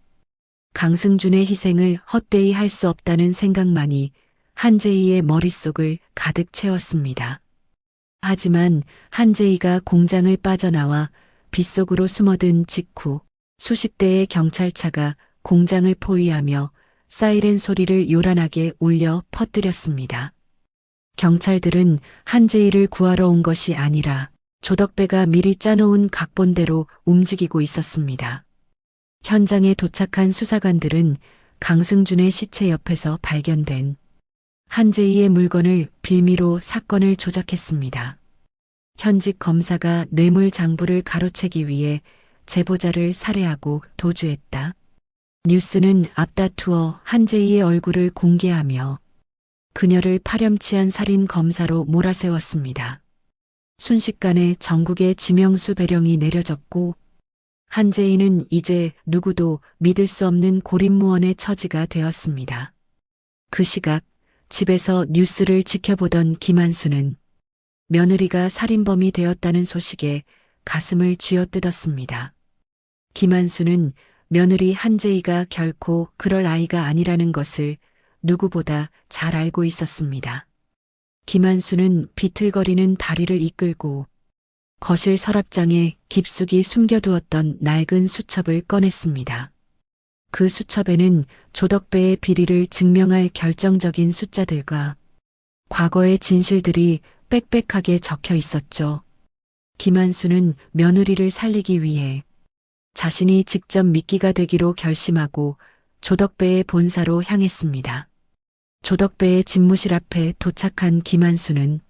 강승준의 희생을 헛되이 할 수 없다는 생각만이 한재희의 머릿속을 가득 채웠습니다. 하지만 한재희가 공장을 빠져나와 빗속으로 숨어든 직후 수십 대의 경찰차가 공장을 포위하며 사이렌 소리를 요란하게 울려 퍼뜨렸습니다. 경찰들은 한재희를 구하러 온 것이 아니라 조덕배가 미리 짜놓은 각본대로 움직이고 있었습니다. 현장에 도착한 수사관들은 강승준의 시체 옆에서 발견된 한재희의 물건을 빌미로 사건을 조작했습니다. 현직 검사가 뇌물 장부를 가로채기 위해 제보자를 살해하고 도주했다. 뉴스는 앞다투어 한재희의 얼굴을 공개하며 그녀를 파렴치한 살인 검사로 몰아세웠습니다. 순식간에 전국에 지명수 배령이 내려졌고 한재희는 이제 누구도 믿을 수 없는 고립무원의 처지가 되었습니다. 그 시각 집에서 뉴스를 지켜보던 김한수는 며느리가 살인범이 되었다는 소식에 가슴을 쥐어뜯었습니다. 김한수는 며느리 한재희가 결코 그럴 아이가 아니라는 것을 누구보다 잘 알고 있었습니다. 김한수는 비틀거리는 다리를 이끌고 거실 서랍장에 깊숙이 숨겨두었던 낡은 수첩을 꺼냈습니다. 그 수첩에는 조덕배의 비리를 증명할 결정적인 숫자들과 과거의 진실들이 빽빽하게 적혀 있었죠. 김한수는 며느리를 살리기 위해 자신이 직접 미끼가 되기로 결심하고 조덕배의 본사로 향했습니다. 조덕배의 집무실 앞에 도착한 김한수는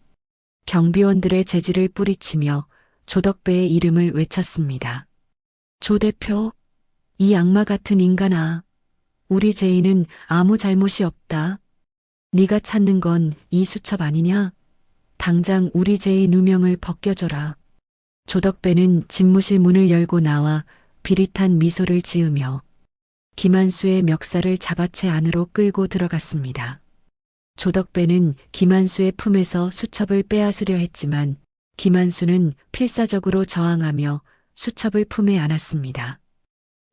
경비원들의 재질을 뿌리치며 조덕배의 이름을 외쳤습니다. 조 대표, 이 악마 같은 인간아, 우리 제이는 아무 잘못이 없다. 네가 찾는 건 이 수첩 아니냐? 당장 우리 제이 누명을 벗겨줘라. 조덕배는 집무실 문을 열고 나와 비릿한 미소를 지으며 김한수의 멱살을 잡아채 안으로 끌고 들어갔습니다. 조덕배는 김한수의 품에서 수첩을 빼앗으려 했지만 김한수는 필사적으로 저항하며 수첩을 품에 안았습니다.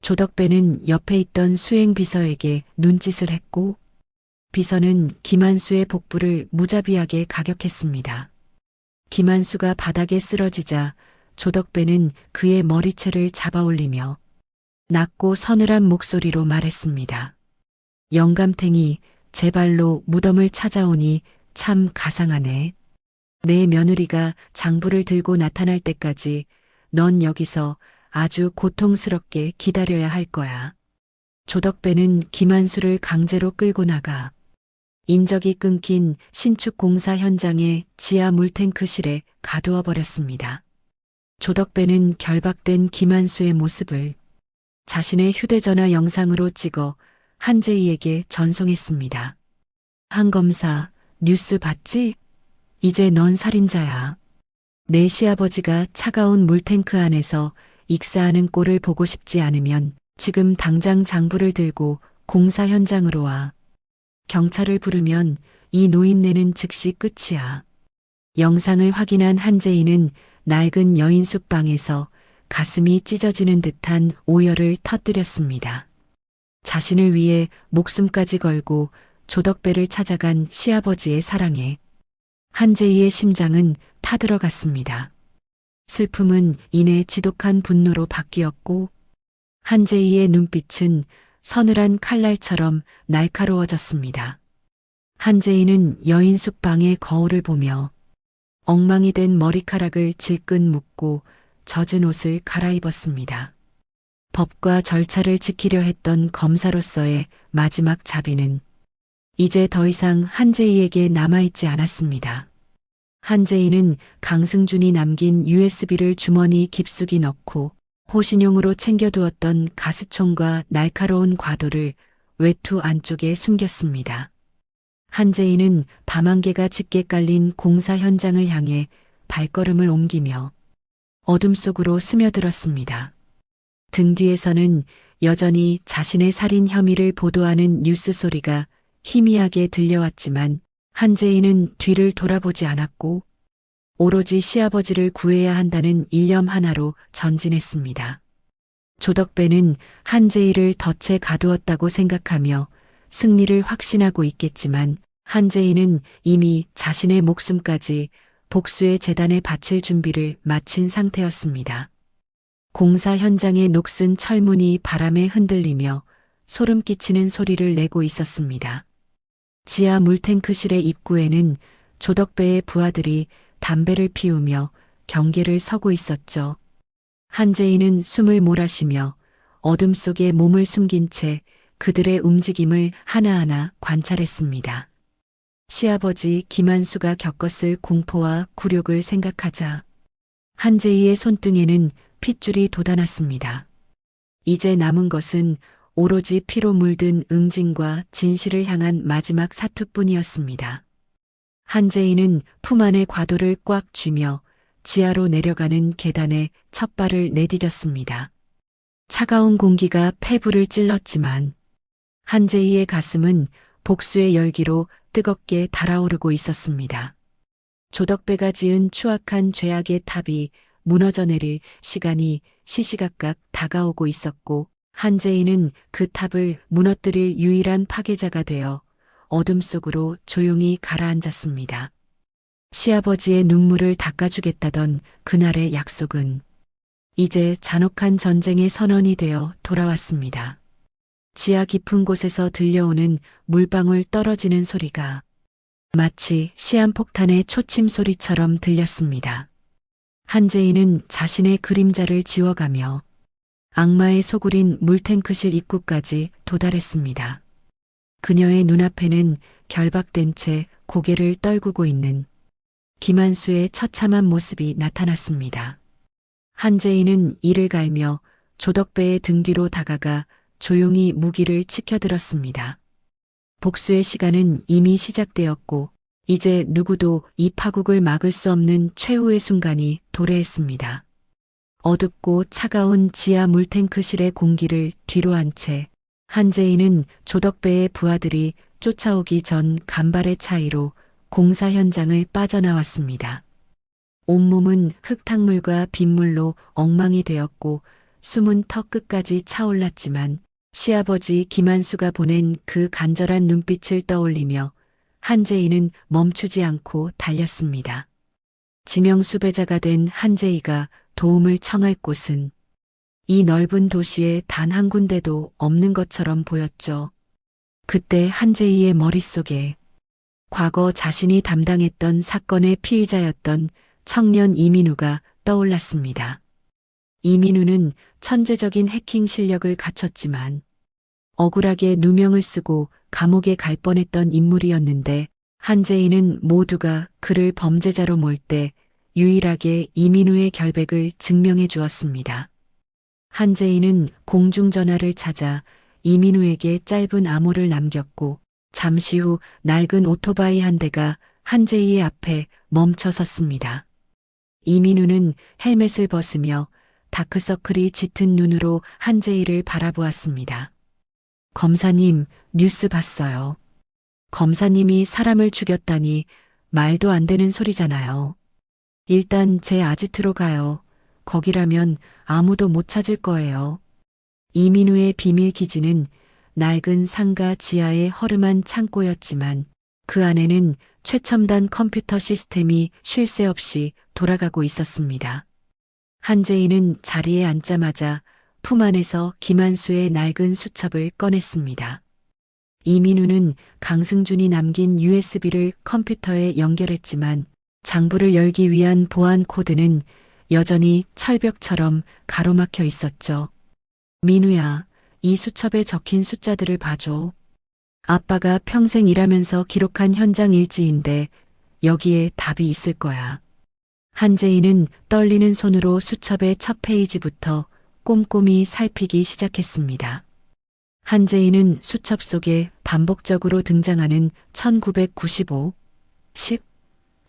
조덕배는 옆에 있던 수행비서에게 눈짓을 했고 비서는 김한수의 복부를 무자비하게 가격했습니다. 김한수가 바닥에 쓰러지자 조덕배는 그의 머리채를 잡아올리며 낮고 서늘한 목소리로 말했습니다. 영감탱이, 제 발로 무덤을 찾아오니 참 가상하네. 내 며느리가 장부를 들고 나타날 때까지 넌 여기서 아주 고통스럽게 기다려야 할 거야. 조덕배는 김한수를 강제로 끌고 나가 인적이 끊긴 신축 공사 현장의 지하 물탱크실에 가두어 버렸습니다. 조덕배는 결박된 김한수의 모습을 자신의 휴대전화 영상으로 찍어 한재희에게 전송했습니다. 한 검사, 뉴스 봤지? 이제 넌 살인자야. 내 시아버지가 차가운 물탱크 안에서 익사하는 꼴을 보고 싶지 않으면 지금 당장 장부를 들고 공사 현장으로 와. 경찰을 부르면 이 노인네는 즉시 끝이야. 영상을 확인한 한재인은 낡은 여인숙 방에서 가슴이 찢어지는 듯한 오열을 터뜨렸습니다. 자신을 위해 목숨까지 걸고 조덕배를 찾아간 시아버지의 사랑에 한재희의 심장은 타들어갔습니다. 슬픔은 이내 지독한 분노로 바뀌었고 한재희의 눈빛은 서늘한 칼날처럼 날카로워졌습니다. 한재희는 여인숙 방의 거울을 보며 엉망이 된 머리카락을 질끈 묶고 젖은 옷을 갈아입었습니다. 법과 절차를 지키려 했던 검사로서의 마지막 자비는 이제 더 이상 한재희에게 남아있지 않았습니다. 한재희는 강승준이 남긴 USB를 주머니 깊숙이 넣고 호신용으로 챙겨두었던 가스총과 날카로운 과도를 외투 안쪽에 숨겼습니다. 한재희는 밤안개가 짙게 깔린 공사 현장을 향해 발걸음을 옮기며 어둠 속으로 스며들었습니다. 등 뒤에서는 여전히 자신의 살인 혐의를 보도하는 뉴스 소리가 희미하게 들려왔지만 한재희는 뒤를 돌아보지 않았고 오로지 시아버지를 구해야 한다는 일념 하나로 전진했습니다. 조덕배는 한재희를 덫에 가두었다고 생각하며 승리를 확신하고 있겠지만 한재희는 이미 자신의 목숨까지 복수의 재단에 바칠 준비를 마친 상태였습니다. 공사 현장의 녹슨 철문이 바람에 흔들리며 소름 끼치는 소리를 내고 있었습니다. 지하 물탱크실의 입구에는 조덕배의 부하들이 담배를 피우며 경계를 서고 있었죠. 한재희는 숨을 몰아쉬며 어둠 속에 몸을 숨긴 채 그들의 움직임을 하나하나 관찰했습니다. 시아버지 김한수가 겪었을 공포와 굴욕을 생각하자 한재희의 손등에는 핏줄이 돋아났습니다. 이제 남은 것은 오로지 피로 물든 응징과 진실을 향한 마지막 사투뿐이었습니다. 한재희는 품 안의 과도를 꽉 쥐며 지하로 내려가는 계단에 첫 발을 내디뎠습니다. 차가운 공기가 폐부를 찔렀지만 한재희의 가슴은 복수의 열기로 뜨겁게 달아오르고 있었습니다. 조덕배가 지은 추악한 죄악의 탑이 무너져 내릴 시간이 시시각각 다가오고 있었고 한재희는 그 탑을 무너뜨릴 유일한 파괴자가 되어 어둠 속으로 조용히 가라앉았습니다. 시아버지의 눈물을 닦아주겠다던 그날의 약속은 이제 잔혹한 전쟁의 선언이 되어 돌아왔습니다. 지하 깊은 곳에서 들려오는 물방울 떨어지는 소리가 마치 시한폭탄의 초침 소리처럼 들렸습니다. 한재희는 자신의 그림자를 지워가며 악마의 소굴인 물탱크실 입구까지 도달했습니다. 그녀의 눈앞에는 결박된 채 고개를 떨구고 있는 김한수의 처참한 모습이 나타났습니다. 한재희는 이를 갈며 조덕배의 등 뒤로 다가가 조용히 무기를 치켜들었습니다. 복수의 시간은 이미 시작되었고 이제 누구도 이 파국을 막을 수 없는 최후의 순간이 도래했습니다. 어둡고 차가운 지하 물탱크실의 공기를 뒤로 한 채 한재희는 조덕배의 부하들이 쫓아오기 전 간발의 차이로 공사 현장을 빠져나왔습니다. 온몸은 흙탕물과 빗물로 엉망이 되었고 숨은 턱 끝까지 차올랐지만 시아버지 김한수가 보낸 그 간절한 눈빛을 떠올리며 한재희는 멈추지 않고 달렸습니다. 지명수배자가 된 한재희가 도움을 청할 곳은 이 넓은 도시에 단 한 군데도 없는 것처럼 보였죠. 그때 한재희의 머릿속에 과거 자신이 담당했던 사건의 피의자였던 청년 이민우가 떠올랐습니다. 이민우는 천재적인 해킹 실력을 갖췄지만 억울하게 누명을 쓰고 감옥에 갈 뻔했던 인물이었는데 한재희는 모두가 그를 범죄자로 몰 때 유일하게 이민우의 결백을 증명해 주었습니다. 한재희는 공중전화를 찾아 이민우에게 짧은 암호를 남겼고 잠시 후 낡은 오토바이 한 대가 한재희의 앞에 멈춰 섰습니다. 이민우는 헬멧을 벗으며 다크서클이 짙은 눈으로 한재희를 바라보았습니다. 검사님, 뉴스 봤어요. 검사님이 사람을 죽였다니 말도 안 되는 소리잖아요. 일단 제 아지트로 가요. 거기라면 아무도 못 찾을 거예요. 이민우의 비밀 기지는 낡은 상가 지하의 허름한 창고였지만 그 안에는 최첨단 컴퓨터 시스템이 쉴 새 없이 돌아가고 있었습니다. 한재희는 자리에 앉자마자 품 안에서 김한수의 낡은 수첩을 꺼냈습니다. 이민우는 강승준이 남긴 USB를 컴퓨터에 연결했지만 장부를 열기 위한 보안 코드는 여전히 철벽처럼 가로막혀 있었죠. 민우야, 이 수첩에 적힌 숫자들을 봐줘. 아빠가 평생 일하면서 기록한 현장 일지인데 여기에 답이 있을 거야. 한재희는 떨리는 손으로 수첩의 첫 페이지부터 꼼꼼히 살피기 시작했습니다. 한재희는 수첩 속에 반복적으로 등장하는 1995, 10,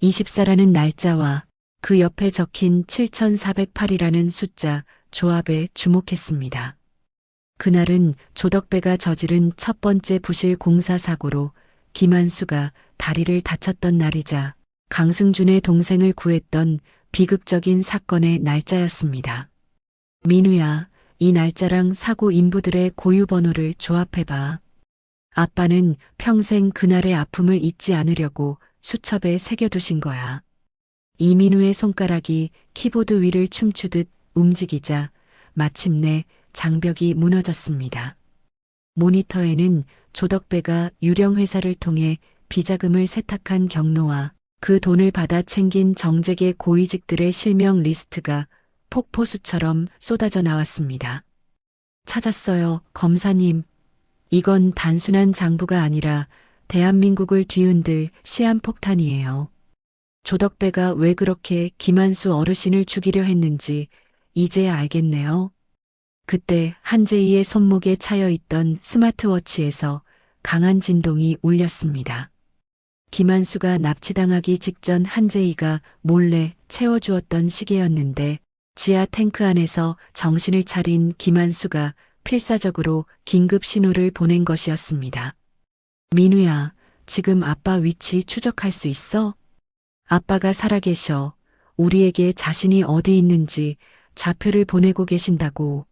24라는 날짜와 그 옆에 적힌 7408이라는 숫자 조합에 주목했습니다. 그날은 조덕배가 저지른 첫 번째 부실 공사 사고로 김한수가 다리를 다쳤던 날이자 강승준의 동생을 구했던 비극적인 사건의 날짜였습니다. 민우야, 이 날짜랑 사고 인부들의 고유 번호를 조합해봐. 아빠는 평생 그날의 아픔을 잊지 않으려고 수첩에 새겨두신 거야. 이민우의 손가락이 키보드 위를 춤추듯 움직이자 마침내 장벽이 무너졌습니다. 모니터에는 조덕배가 유령 회사를 통해 비자금을 세탁한 경로와 그 돈을 받아 챙긴 정재계 고위직들의 실명 리스트가 폭포수처럼 쏟아져 나왔습니다. 찾았어요, 검사님. 이건 단순한 장부가 아니라 대한민국을 뒤흔들 시한폭탄이에요. 조덕배가 왜 그렇게 김한수 어르신을 죽이려 했는지 이제야 알겠네요. 그때 한재희의 손목에 차여있던 스마트워치에서 강한 진동이 울렸습니다. 김한수가 납치당하기 직전 한재희가 몰래 채워주었던 시계였는데 지하 탱크 안에서 정신을 차린 김한수가 필사적으로 긴급 신호를 보낸 것이었습니다. 민우야, 지금 아빠 위치 추적할 수 있어? 아빠가 살아계셔. 우리에게 자신이 어디 있는지 좌표를 보내고 계신다고.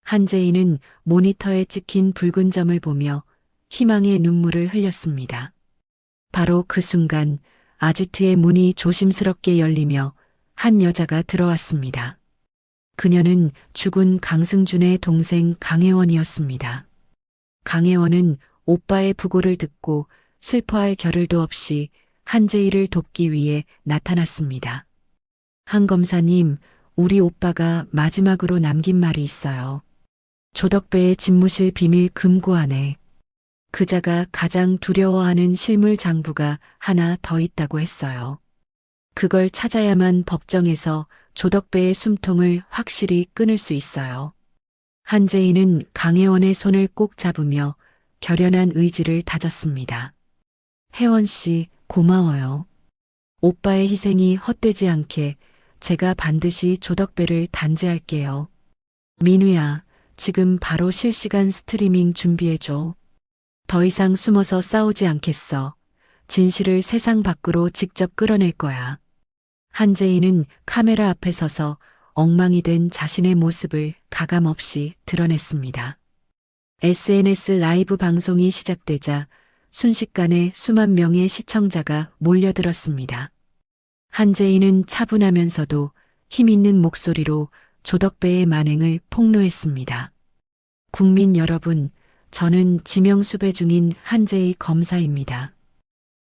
한재희는 모니터에 찍힌 붉은 점을 보며 희망의 눈물을 흘렸습니다. 바로 그 순간 아지트의 문이 조심스럽게 열리며 한 여자가 들어왔습니다. 그녀는 죽은 강승준의 동생 강혜원이었습니다. 강혜원은 오빠의 부고를 듣고 슬퍼할 겨를도 없이 한재희를 돕기 위해 나타났습니다. 한 검사님, 우리 오빠가 마지막으로 남긴 말이 있어요. 조덕배의 집무실 비밀 금고 안에 그자가 가장 두려워하는 실물 장부가 하나 더 있다고 했어요. 그걸 찾아야만 법정에서 조덕배의 숨통을 확실히 끊을 수 있어요. 한재희는 강혜원의 손을 꼭 잡으며 결연한 의지를 다졌습니다. 혜원 씨, 고마워요. 오빠의 희생이 헛되지 않게 제가 반드시 조덕배를 단죄할게요. 민우야, 지금 바로 실시간 스트리밍 준비해줘. 더 이상 숨어서 싸우지 않겠어. 진실을 세상 밖으로 직접 끌어낼 거야. 한재희는 카메라 앞에 서서 엉망이 된 자신의 모습을 가감없이 드러냈습니다. SNS 라이브 방송이 시작되자 순식간에 수만 명의 시청자가 몰려들었습니다. 한재희는 차분하면서도 힘있는 목소리로 조덕배의 만행을 폭로했습니다. 국민 여러분, 저는 지명수배 중인 한재희 검사입니다.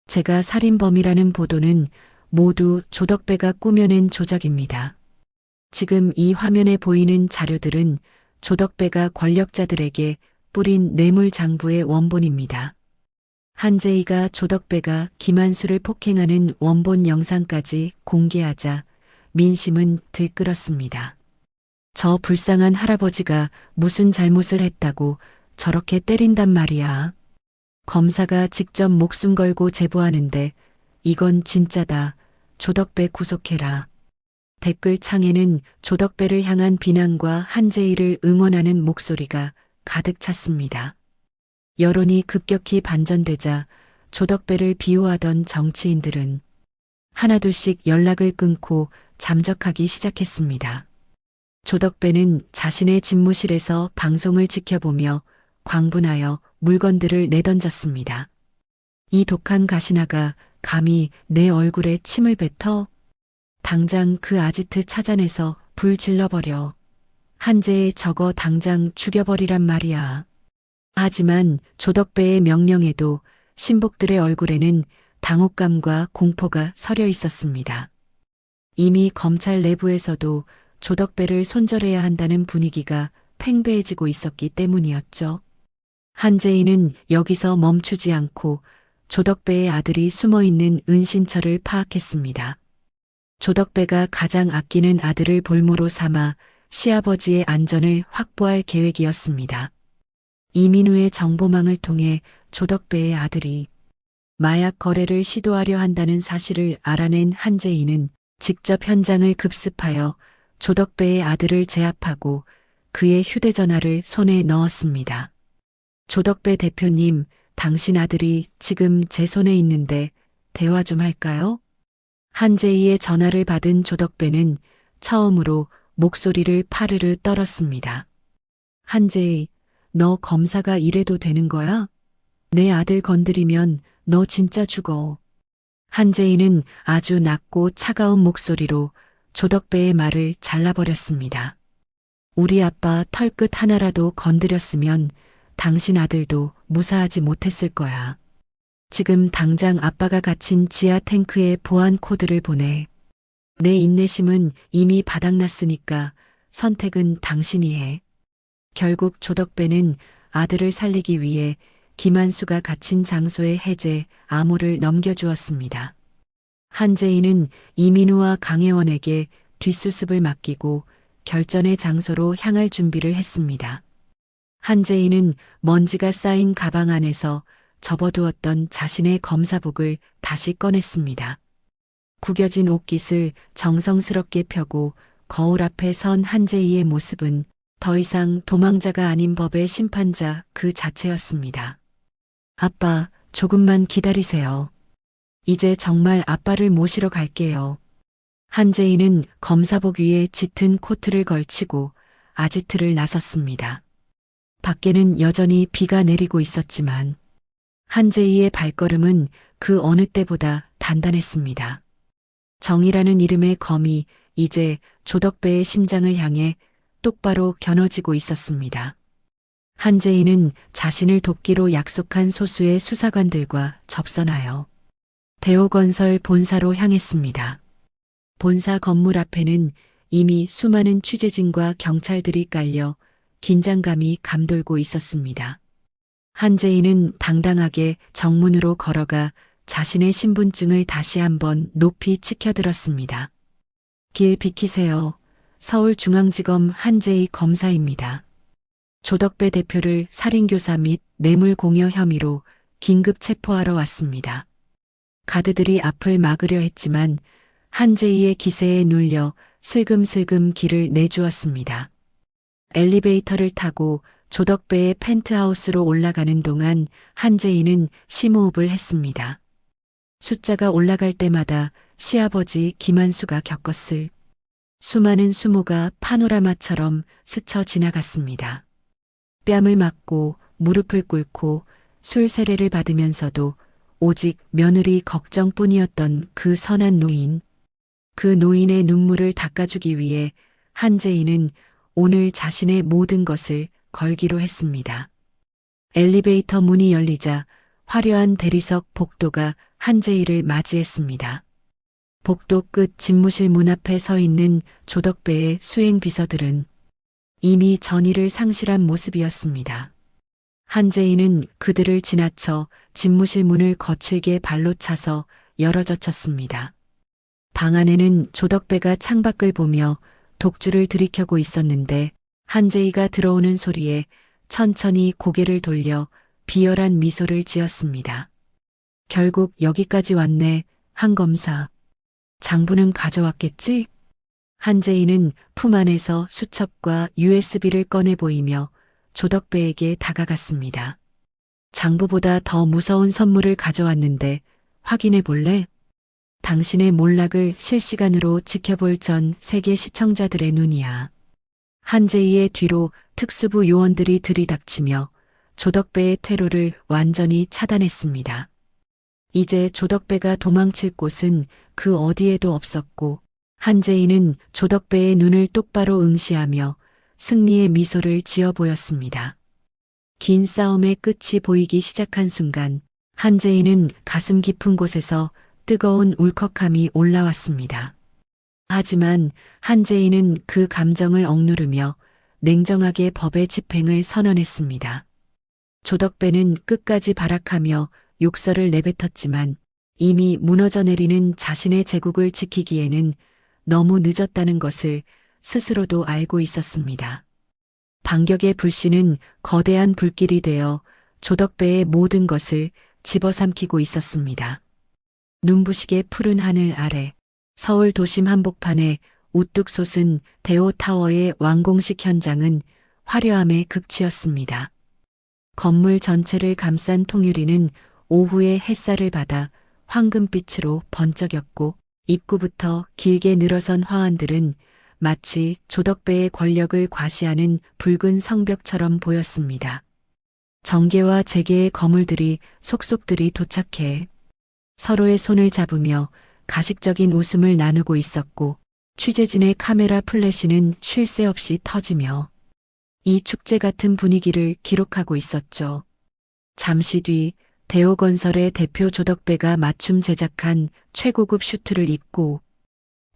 제가 살인범이라는 보도는 모두 조덕배가 꾸며낸 조작입니다. 지금 이 화면에 보이는 자료들은 조덕배가 권력자들에게 뿌린 뇌물 장부의 원본입니다. 한재희가 조덕배가 김한수를 폭행하는 원본 영상까지 공개하자 민심은 들끓었습니다. 저 불쌍한 할아버지가 무슨 잘못을 했다고 저렇게 때린단 말이야. 검사가 직접 목숨 걸고 제보하는데 이건 진짜다. 조덕배 구속해라. 댓글창에는 조덕배를 향한 비난과 한재희를 응원하는 목소리가 가득 찼습니다. 여론이 급격히 반전되자 조덕배를 비호하던 정치인들은 하나둘씩 연락을 끊고 잠적하기 시작했습니다. 조덕배는 자신의 집무실에서 방송을 지켜보며 광분하여 물건들을 내던졌습니다. 이 독한 가시나가 감히 내 얼굴에 침을 뱉어? 당장 그 아지트 찾아내서 불 질러버려. 한재에 저거 당장 죽여버리란 말이야. 하지만 조덕배의 명령에도 신복들의 얼굴에는 당혹감과 공포가 서려 있었습니다. 이미 검찰 내부에서도 조덕배를 손절해야 한다는 분위기가 팽배해지고 있었기 때문이었죠. 한재희는 여기서 멈추지 않고 조덕배의 아들이 숨어있는 은신처를 파악했습니다. 조덕배가 가장 아끼는 아들을 볼모로 삼아 시아버지의 안전을 확보할 계획이었습니다. 이민우의 정보망을 통해 조덕배의 아들이 마약 거래를 시도하려 한다는 사실을 알아낸 한재희는 직접 현장을 급습하여 조덕배의 아들을 제압하고 그의 휴대전화를 손에 넣었습니다. 조덕배 대표님, 당신 아들이 지금 제 손에 있는데 대화 좀 할까요? 한재희의 전화를 받은 조덕배는 처음으로 목소리를 파르르 떨었습니다. 한재희, 너 검사가 이래도 되는 거야? 내 아들 건드리면 너 진짜 죽어. 한재희는 아주 낮고 차가운 목소리로 조덕배의 말을 잘라버렸습니다. 우리 아빠 털끝 하나라도 건드렸으면 당신 아들도 무사하지 못했을 거야. 지금 당장 아빠가 갇힌 지하 탱크에 보안 코드를 보내. 내 인내심은 이미 바닥났으니까 선택은 당신이 해. 결국 조덕배는 아들을 살리기 위해 김한수가 갇힌 장소의 해제 암호를 넘겨주었습니다. 한재희는 이민우와 강혜원에게 뒷수습을 맡기고 결전의 장소로 향할 준비를 했습니다. 한재희는 먼지가 쌓인 가방 안에서 접어두었던 자신의 검사복을 다시 꺼냈습니다. 구겨진 옷깃을 정성스럽게 펴고 거울 앞에 선 한재희의 모습은 더 이상 도망자가 아닌 법의 심판자 그 자체였습니다. 아빠, 조금만 기다리세요. 이제 정말 아빠를 모시러 갈게요. 한재희는 검사복 위에 짙은 코트를 걸치고 아지트를 나섰습니다. 밖에는 여전히 비가 내리고 있었지만 한재희의 발걸음은 그 어느 때보다 단단했습니다. 정이라는 이름의 검이 이제 조덕배의 심장을 향해 똑바로 겨눠지고 있었습니다. 한재희는 자신을 돕기로 약속한 소수의 수사관들과 접선하여 대호건설 본사로 향했습니다. 본사 건물 앞에는 이미 수많은 취재진과 경찰들이 깔려 긴장감이 감돌고 있었습니다. 한재희는 당당하게 정문으로 걸어가 자신의 신분증을 다시 한번 높이 치켜들었습니다. 길 비키세요. 서울중앙지검 한재희 검사입니다. 조덕배 대표를 살인교사 및 뇌물공여 혐의로 긴급 체포하러 왔습니다. 가드들이 앞을 막으려 했지만 한재희의 기세에 눌려 슬금슬금 길을 내주었습니다. 엘리베이터를 타고 조덕배의 펜트하우스로 올라가는 동안 한재희는 심호흡을 했습니다. 숫자가 올라갈 때마다 시아버지 김한수가 겪었을 수많은 수모가 파노라마처럼 스쳐 지나갔습니다. 뺨을 맞고 무릎을 꿇고 술 세례를 받으면서도 오직 며느리 걱정뿐이었던 그 선한 노인. 그 노인의 눈물을 닦아주기 위해 한재희는 오늘 자신의 모든 것을 걸기로 했습니다. 엘리베이터 문이 열리자 화려한 대리석 복도가 한재희를 맞이했습니다. 복도 끝 집무실 문 앞에 서 있는 조덕배의 수행 비서들은 이미 전의를 상실한 모습이었습니다. 한재희는 그들을 지나쳐 집무실 문을 거칠게 발로 차서 열어젖혔습니다. 방 안에는 조덕배가 창밖을 보며 독주를 들이켜고 있었는데 한재희가 들어오는 소리에 천천히 고개를 돌려 비열한 미소를 지었습니다. 결국 여기까지 왔네, 한 검사. 장부는 가져왔겠지? 한재인은 품 안에서 수첩과 USB를 꺼내 보이며 조덕배에게 다가갔습니다. 장부보다 더 무서운 선물을 가져왔는데 확인해 볼래? 당신의 몰락을 실시간으로 지켜볼 전 세계 시청자들의 눈이야. 한재희의 뒤로 특수부 요원들이 들이닥치며 조덕배의 퇴로를 완전히 차단했습니다. 이제 조덕배가 도망칠 곳은 그 어디에도 없었고 한재희는 조덕배의 눈을 똑바로 응시하며 승리의 미소를 지어 보였습니다. 긴 싸움의 끝이 보이기 시작한 순간 한재희는 가슴 깊은 곳에서 뜨거운 울컥함이 올라왔습니다. 하지만 한재희는 그 감정을 억누르며 냉정하게 법의 집행을 선언했습니다. 조덕배는 끝까지 발악하며 욕설을 내뱉었지만 이미 무너져 내리는 자신의 제국을 지키기에는 너무 늦었다는 것을 스스로도 알고 있었습니다. 반격의 불씨는 거대한 불길이 되어 조덕배의 모든 것을 집어삼키고 있었습니다. 눈부시게 푸른 하늘 아래 서울 도심 한복판에 우뚝 솟은 대오타워의 완공식 현장은 화려함의 극치였습니다. 건물 전체를 감싼 통유리는 오후의 햇살을 받아 황금빛으로 번쩍였고 입구부터 길게 늘어선 화환들은 마치 조덕배의 권력을 과시하는 붉은 성벽처럼 보였습니다. 정계와 재계의 거물들이 속속들이 도착해 서로의 손을 잡으며 가식적인 웃음을 나누고 있었고 취재진의 카메라 플래시는 쉴 새 없이 터지며 이 축제 같은 분위기를 기록하고 있었죠. 잠시 뒤 대호건설의 대표 조덕배가 맞춤 제작한 최고급 슈트를 입고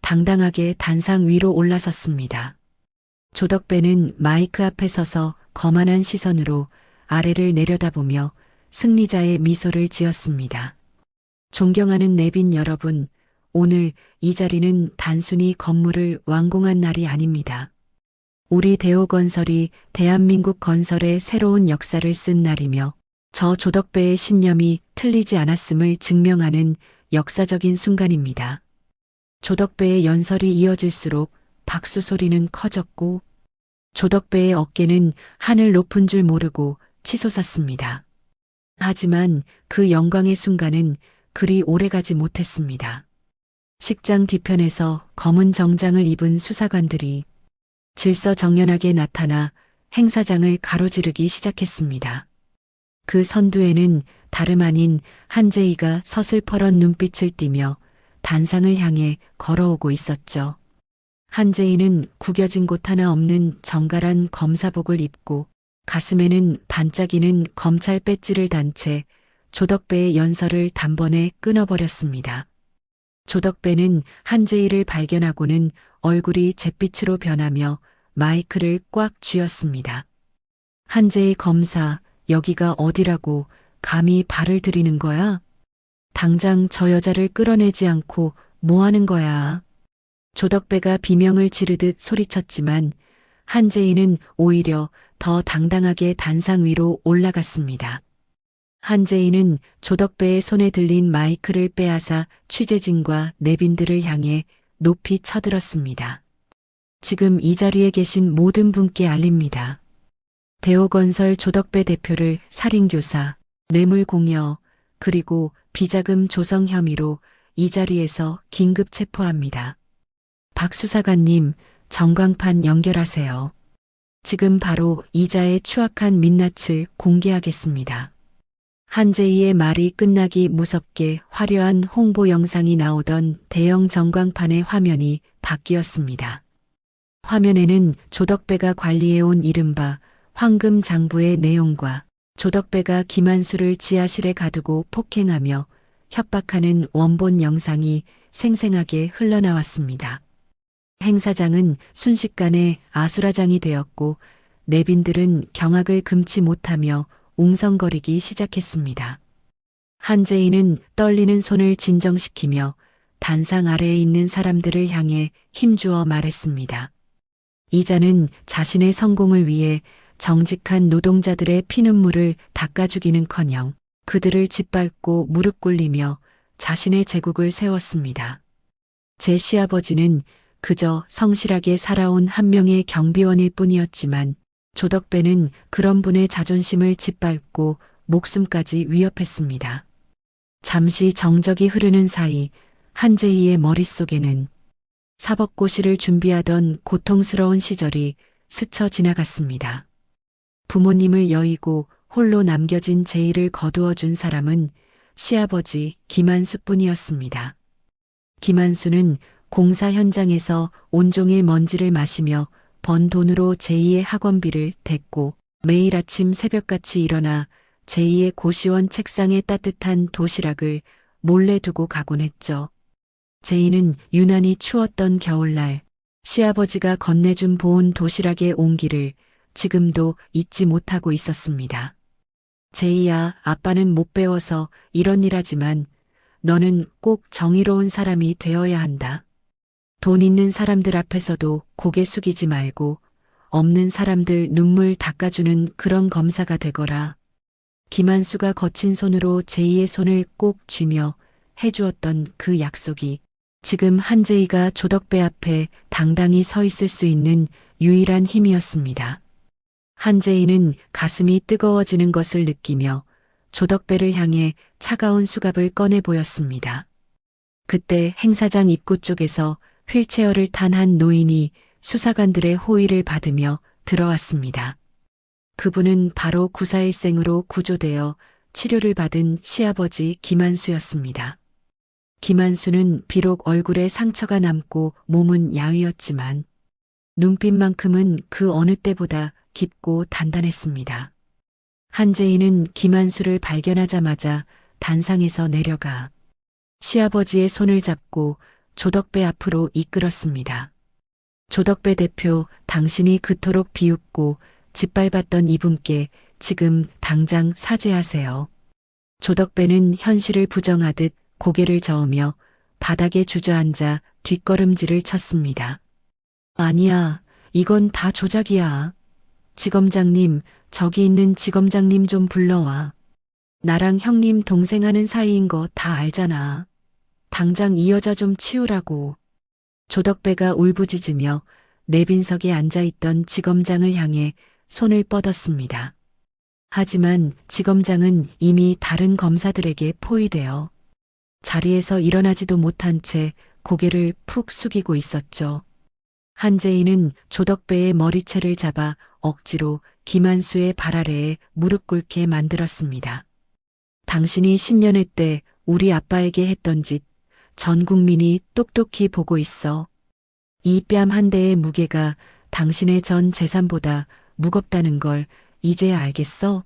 당당하게 단상 위로 올라섰습니다. 조덕배는 마이크 앞에 서서 거만한 시선으로 아래를 내려다보며 승리자의 미소를 지었습니다. 존경하는 내빈 여러분, 오늘 이 자리는 단순히 건물을 완공한 날이 아닙니다. 우리 대호건설이 대한민국 건설의 새로운 역사를 쓴 날이며 저 조덕배의 신념이 틀리지 않았음을 증명하는 역사적인 순간입니다. 조덕배의 연설이 이어질수록 박수 소리는 커졌고 조덕배의 어깨는 하늘 높은 줄 모르고 치솟았습니다. 하지만 그 영광의 순간은 그리 오래가지 못했습니다. 식장 뒤편에서 검은 정장을 입은 수사관들이 질서정연하게 나타나 행사장을 가로지르기 시작했습니다. 그 선두에는 다름 아닌 한재희가 서슬퍼런 눈빛을 띠며 단상을 향해 걸어오고 있었죠. 한재희는 구겨진 곳 하나 없는 정갈한 검사복을 입고 가슴에는 반짝이는 검찰 배지를 단 채 조덕배의 연설을 단번에 끊어버렸습니다. 조덕배는 한재희를 발견하고는 얼굴이 잿빛으로 변하며 마이크를 꽉 쥐었습니다. 한재희 검사, 여기가 어디라고 감히 발을 들이는 거야? 당장 저 여자를 끌어내지 않고 뭐 하는 거야? 조덕배가 비명을 지르듯 소리쳤지만 한재희는 오히려 더 당당하게 단상 위로 올라갔습니다. 한재희는 조덕배의 손에 들린 마이크를 빼앗아 취재진과 내빈들을 향해 높이 쳐들었습니다. 지금 이 자리에 계신 모든 분께 알립니다. 대호건설 조덕배 대표를 살인교사, 뇌물공여, 그리고 비자금 조성 혐의로 이 자리에서 긴급 체포합니다. 박 수사관님, 전광판 연결하세요. 지금 바로 이자의 추악한 민낯을 공개하겠습니다. 한재희의 말이 끝나기 무섭게 화려한 홍보 영상이 나오던 대형 전광판의 화면이 바뀌었습니다. 화면에는 조덕배가 관리해온 이른바 황금 장부의 내용과 조덕배가 김한수를 지하실에 가두고 폭행하며 협박하는 원본 영상이 생생하게 흘러나왔습니다. 행사장은 순식간에 아수라장이 되었고 내빈들은 경악을 금치 못하며 웅성거리기 시작했습니다. 한재희는 떨리는 손을 진정시키며 단상 아래에 있는 사람들을 향해 힘주어 말했습니다. 이자는 자신의 성공을 위해 정직한 노동자들의 피눈물을 닦아주기는커녕 그들을 짓밟고 무릎 꿇리며 자신의 제국을 세웠습니다. 제 시아버지는 그저 성실하게 살아온 한 명의 경비원일 뿐이었지만 조덕배는 그런 분의 자존심을 짓밟고 목숨까지 위협했습니다. 잠시 정적이 흐르는 사이 한재희의 머릿속에는 사법고시를 준비하던 고통스러운 시절이 스쳐 지나갔습니다. 부모님을 여의고 홀로 남겨진 제이를 거두어준 사람은 시아버지 김한수뿐이었습니다. 김한수는 공사 현장에서 온종일 먼지를 마시며 번 돈으로 제이의 학원비를 댔고 매일 아침 새벽같이 일어나 제이의 고시원 책상에 따뜻한 도시락을 몰래 두고 가곤 했죠. 제이는 유난히 추웠던 겨울날 시아버지가 건네준 보온 도시락의 온기를 지금도 잊지 못하고 있었습니다. 제이야, 아빠는 못 배워서 이런 일 하지만 너는 꼭 정의로운 사람이 되어야 한다. 돈 있는 사람들 앞에서도 고개 숙이지 말고 없는 사람들 눈물 닦아주는 그런 검사가 되거라. 김한수가 거친 손으로 제이의 손을 꼭 쥐며 해주었던 그 약속이 지금 한재희가 조덕배 앞에 당당히 서 있을 수 있는 유일한 힘이었습니다. 한재희는 가슴이 뜨거워지는 것을 느끼며 조덕배를 향해 차가운 수갑을 꺼내 보였습니다. 그때 행사장 입구 쪽에서 휠체어를 탄 한 노인이 수사관들의 호의를 받으며 들어왔습니다. 그분은 바로 구사일생으로 구조되어 치료를 받은 시아버지 김한수였습니다. 김한수는 비록 얼굴에 상처가 남고 몸은 야위었지만 눈빛만큼은 그 어느 때보다 깊고 단단했습니다. 한재희는 김한수를 발견하자마자 단상에서 내려가 시아버지의 손을 잡고 조덕배 앞으로 이끌었습니다. 조덕배 대표, 당신이 그토록 비웃고 짓밟았던 이분께 지금 당장 사죄하세요. 조덕배는 현실을 부정하듯 고개를 저으며 바닥에 주저앉아 뒷걸음질을 쳤습니다. 아니야, 이건 다 조작이야. 지검장님, 저기 있는 지검장님 좀 불러와. 나랑 형님 동생 하는 사이인 거 다 알잖아. 당장 이 여자 좀 치우라고. 조덕배가 울부짖으며 내빈석에 앉아있던 지검장을 향해 손을 뻗었습니다. 하지만 지검장은 이미 다른 검사들에게 포위되어 자리에서 일어나지도 못한 채 고개를 푹 숙이고 있었죠. 한재희는 조덕배의 머리채를 잡아 억지로 김한수의 발 아래에 무릎 꿇게 만들었습니다. 당신이 10년회 때 우리 아빠에게 했던 짓 전 국민이 똑똑히 보고 있어. 이 뺨 한 대의 무게가 당신의 전 재산보다 무겁다는 걸 이제 알겠어?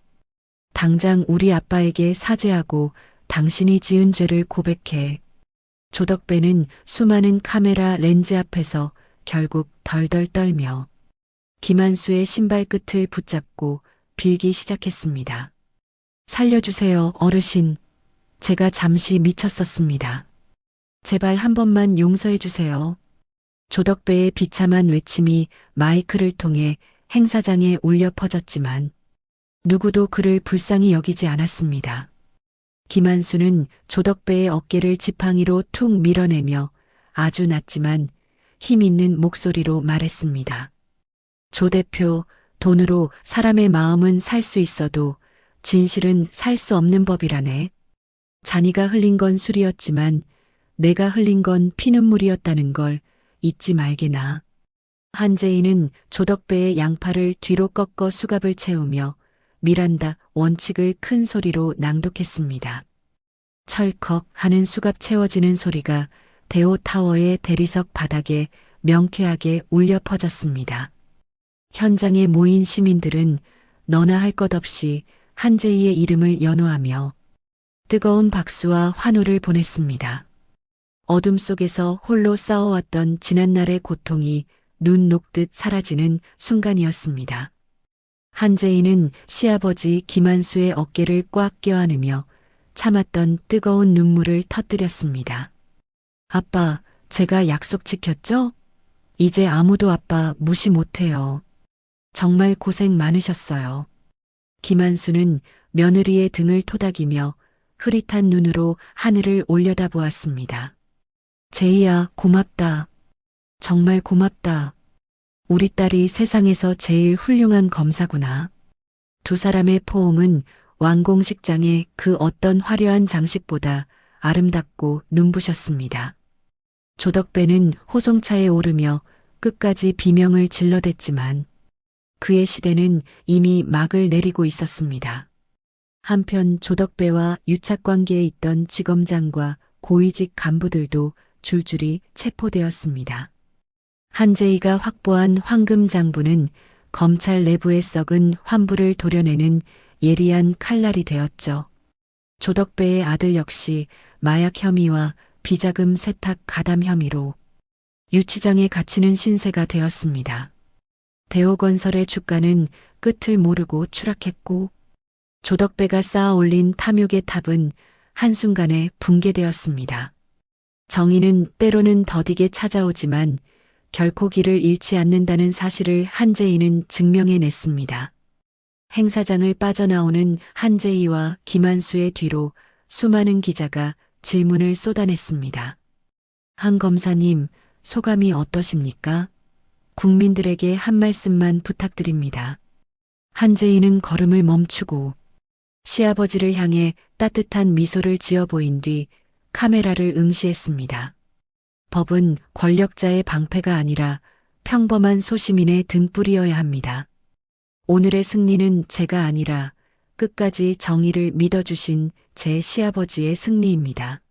당장 우리 아빠에게 사죄하고 당신이 지은 죄를 고백해. 조덕배는 수많은 카메라 렌즈 앞에서 결국 덜덜 떨며 김한수의 신발 끝을 붙잡고 빌기 시작했습니다. 살려주세요, 어르신. 제가 잠시 미쳤었습니다. 제발 한 번만 용서해 주세요. 조덕배의 비참한 외침이 마이크를 통해 행사장에 울려 퍼졌지만 누구도 그를 불쌍히 여기지 않았습니다. 김한수는 조덕배의 어깨를 지팡이로 툭 밀어내며 아주 낮지만 힘 있는 목소리로 말했습니다. 조 대표, 돈으로 사람의 마음은 살 수 있어도 진실은 살 수 없는 법이라네. 자니가 흘린 건 술이었지만 내가 흘린 건 피눈물이었다는 걸 잊지 말게나. 한재희는 조덕배의 양팔을 뒤로 꺾어 수갑을 채우며 미란다 원칙을 큰 소리로 낭독했습니다. 철컥 하는 수갑 채워지는 소리가 대오타워의 대리석 바닥에 명쾌하게 울려 퍼졌습니다. 현장에 모인 시민들은 너나 할 것 없이 한재희의 이름을 연호하며 뜨거운 박수와 환호를 보냈습니다. 어둠 속에서 홀로 싸워왔던 지난날의 고통이 눈 녹듯 사라지는 순간이었습니다. 한재희는 시아버지 김한수의 어깨를 꽉 껴안으며 참았던 뜨거운 눈물을 터뜨렸습니다. 아빠, 제가 약속 지켰죠? 이제 아무도 아빠 무시 못해요. 정말 고생 많으셨어요. 김한수는 며느리의 등을 토닥이며 흐릿한 눈으로 하늘을 올려다보았습니다. 제이야, 고맙다. 정말 고맙다. 우리 딸이 세상에서 제일 훌륭한 검사구나. 두 사람의 포옹은 완공식장의 그 어떤 화려한 장식보다 아름답고 눈부셨습니다. 조덕배는 호송차에 오르며 끝까지 비명을 질러댔지만 그의 시대는 이미 막을 내리고 있었습니다. 한편 조덕배와 유착관계에 있던 지검장과 고위직 간부들도 줄줄이 체포되었습니다. 한재희가 확보한 황금 장부는 검찰 내부에 썩은 환부를 도려내는 예리한 칼날이 되었죠. 조덕배의 아들 역시 마약 혐의와 비자금 세탁 가담 혐의로 유치장에 갇히는 신세가 되었습니다. 대호건설의 주가는 끝을 모르고 추락했고 조덕배가 쌓아 올린 탐욕의 탑은 한순간에 붕괴되었습니다. 정의는 때로는 더디게 찾아오지만 결코 길을 잃지 않는다는 사실을 한재희는 증명해냈습니다. 행사장을 빠져나오는 한재희와 김한수의 뒤로 수많은 기자가 질문을 쏟아냈습니다. 한 검사님, 소감이 어떠십니까? 국민들에게 한 말씀만 부탁드립니다. 한재희는 걸음을 멈추고 시아버지를 향해 따뜻한 미소를 지어 보인 뒤 카메라를 응시했습니다. 법은 권력자의 방패가 아니라 평범한 소시민의 등불이어야 합니다. 오늘의 승리는 제가 아니라 끝까지 정의를 믿어주신 제 시아버지의 승리입니다.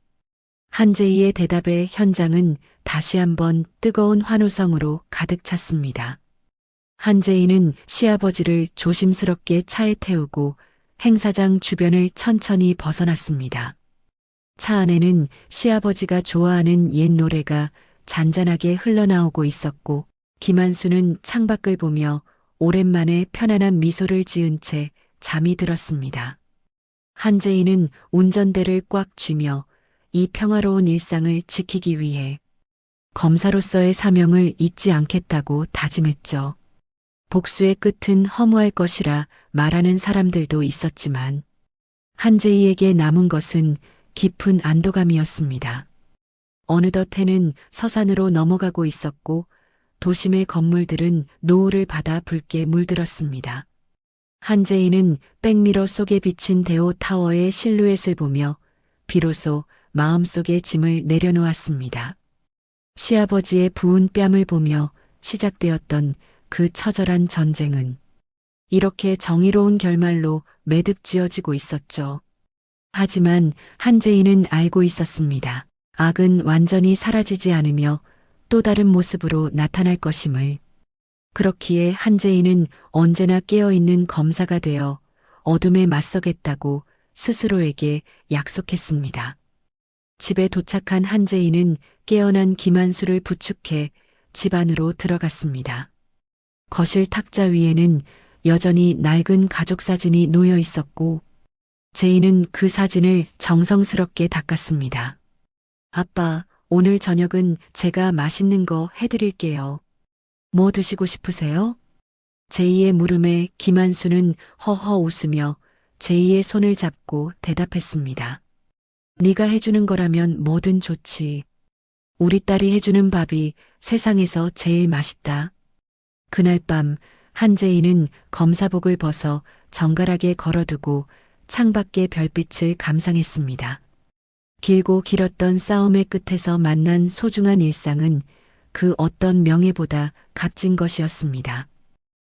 한재희의 대답에 현장은 다시 한번 뜨거운 환호성으로 가득 찼습니다. 한재희는 시아버지를 조심스럽게 차에 태우고 행사장 주변을 천천히 벗어났습니다. 차 안에는 시아버지가 좋아하는 옛 노래가 잔잔하게 흘러나오고 있었고 김한수는 창밖을 보며 오랜만에 편안한 미소를 지은 채 잠이 들었습니다. 한재희는 운전대를 꽉 쥐며 이 평화로운 일상을 지키기 위해 검사로서의 사명을 잊지 않겠다고 다짐했죠. 복수의 끝은 허무할 것이라 말하는 사람들도 있었지만 한재희에게 남은 것은 깊은 안도감이었습니다. 어느덧 해는 서산으로 넘어가고 있었고 도심의 건물들은 노을을 받아 붉게 물들었습니다. 한재희는 백미러 속에 비친 대호 타워의 실루엣을 보며 비로소 마음속의 짐을 내려놓았습니다. 시아버지의 부은 뺨을 보며 시작되었던 그 처절한 전쟁은 이렇게 정의로운 결말로 매듭 지어지고 있었죠. 하지만 한재희는 알고 있었습니다. 악은 완전히 사라지지 않으며 또 다른 모습으로 나타날 것임을. 그렇기에 한재희는 언제나 깨어있는 검사가 되어 어둠에 맞서겠다고 스스로에게 약속했습니다. 집에 도착한 한재희는 깨어난 김한수를 부축해 집 안으로 들어갔습니다. 거실 탁자 위에는 여전히 낡은 가족 사진이 놓여 있었고 제이는 그 사진을 정성스럽게 닦았습니다. 아빠, 오늘 저녁은 제가 맛있는 거 해드릴게요. 뭐 드시고 싶으세요? 제이의 물음에 김한수는 허허 웃으며 제이의 손을 잡고 대답했습니다. 네가 해주는 거라면 뭐든 좋지. 우리 딸이 해주는 밥이 세상에서 제일 맛있다. 그날 밤 한재희는 검사복을 벗어 정갈하게 걸어두고 창밖의 별빛을 감상했습니다. 길고 길었던 싸움의 끝에서 만난 소중한 일상은 그 어떤 명예보다 값진 것이었습니다.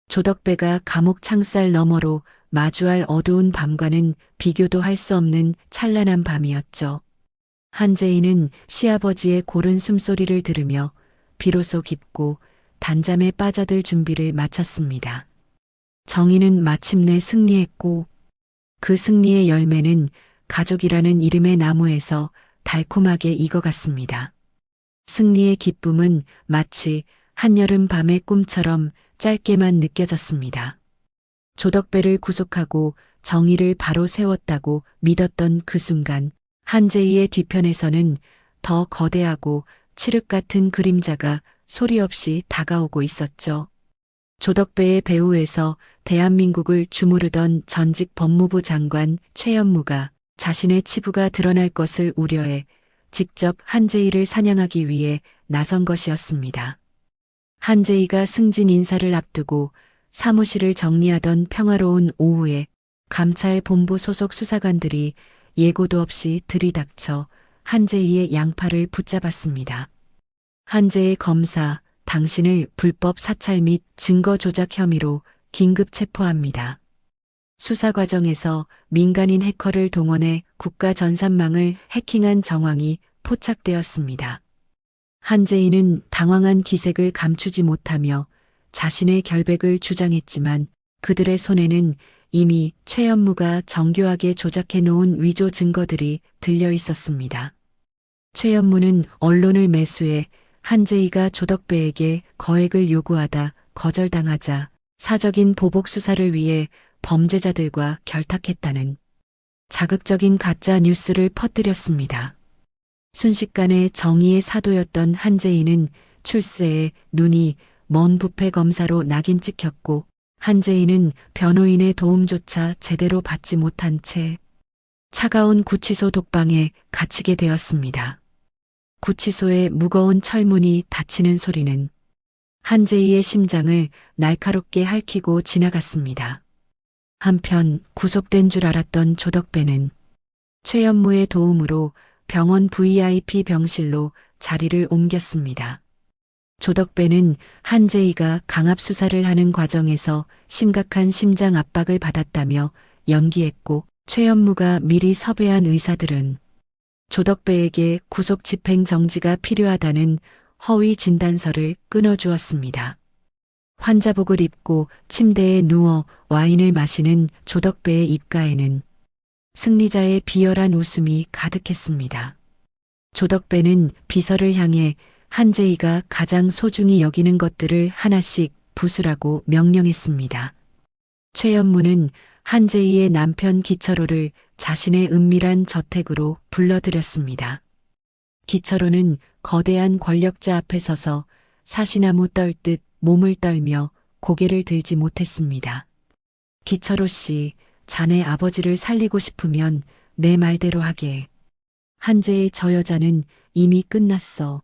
조덕배가 감옥 창살 너머로 마주할 어두운 밤과는 비교도 할 수 없는 찬란한 밤이었죠. 한재희는 시아버지의 고른 숨소리를 들으며 비로소 깊고 단잠에 빠져들 준비를 마쳤습니다. 정의는 마침내 승리했고 그 승리의 열매는 가족이라는 이름의 나무에서 달콤하게 익어갔습니다. 승리의 기쁨은 마치 한여름 밤의 꿈처럼 짧게만 느껴졌습니다. 조덕배를 구속하고 정의를 바로 세웠다고 믿었던 그 순간 한재희의 뒤편에서는 더 거대하고 칠흑 같은 그림자가 소리 없이 다가오고 있었죠. 조덕배의 배후에서 대한민국을 주무르던 전직 법무부 장관 최현무가 자신의 치부가 드러날 것을 우려해 직접 한재희를 사냥하기 위해 나선 것이었습니다. 한재희가 승진 인사를 앞두고 사무실을 정리하던 평화로운 오후에 감찰 본부 소속 수사관들이 예고도 없이 들이닥쳐 한재희의 양팔을 붙잡았습니다. 한재희 검사, 당신을 불법 사찰 및 증거 조작 혐의로 긴급 체포합니다. 수사 과정에서 민간인 해커를 동원해 국가 전산망을 해킹한 정황이 포착되었습니다. 한재희는 당황한 기색을 감추지 못하며 자신의 결백을 주장했지만 그들의 손에는 이미 최연무가 정교하게 조작해 놓은 위조 증거들이 들려 있었습니다. 최연무는 언론을 매수해 한재희가 조덕배에게 거액을 요구하다 거절당하자 사적인 보복 수사를 위해 범죄자들과 결탁했다는 자극적인 가짜 뉴스를 퍼뜨렸습니다. 순식간에 정의의 사도였던 한재희는 출세에 눈이 먼 부패 검사로 낙인 찍혔고 한재희는 변호인의 도움조차 제대로 받지 못한 채 차가운 구치소 독방에 갇히게 되었습니다. 구치소의 무거운 철문이 닫히는 소리는 한재희의 심장을 날카롭게 핥히고 지나갔습니다. 한편 구속된 줄 알았던 조덕배는 최연무의 도움으로 병원 VIP 병실로 자리를 옮겼습니다. 조덕배는 한재희가 강압 수사를 하는 과정에서 심각한 심장 압박을 받았다며 연기했고 최연무가 미리 섭외한 의사들은 조덕배에게 구속 집행 정지가 필요하다는 허위 진단서를 끊어주었습니다. 환자복을 입고 침대에 누워 와인을 마시는 조덕배의 입가에는 승리자의 비열한 웃음이 가득했습니다. 조덕배는 비서를 향해 한재희가 가장 소중히 여기는 것들을 하나씩 부수라고 명령했습니다. 최연무는 한재희의 남편 기철호를 자신의 은밀한 저택으로 불러들였습니다. 기철호는 거대한 권력자 앞에 서서 사시나무 떨듯 몸을 떨며 고개를 들지 못했습니다. 기철호 씨, 자네 아버지를 살리고 싶으면 내 말대로 하게. 한재희 저 여자는 이미 끝났어.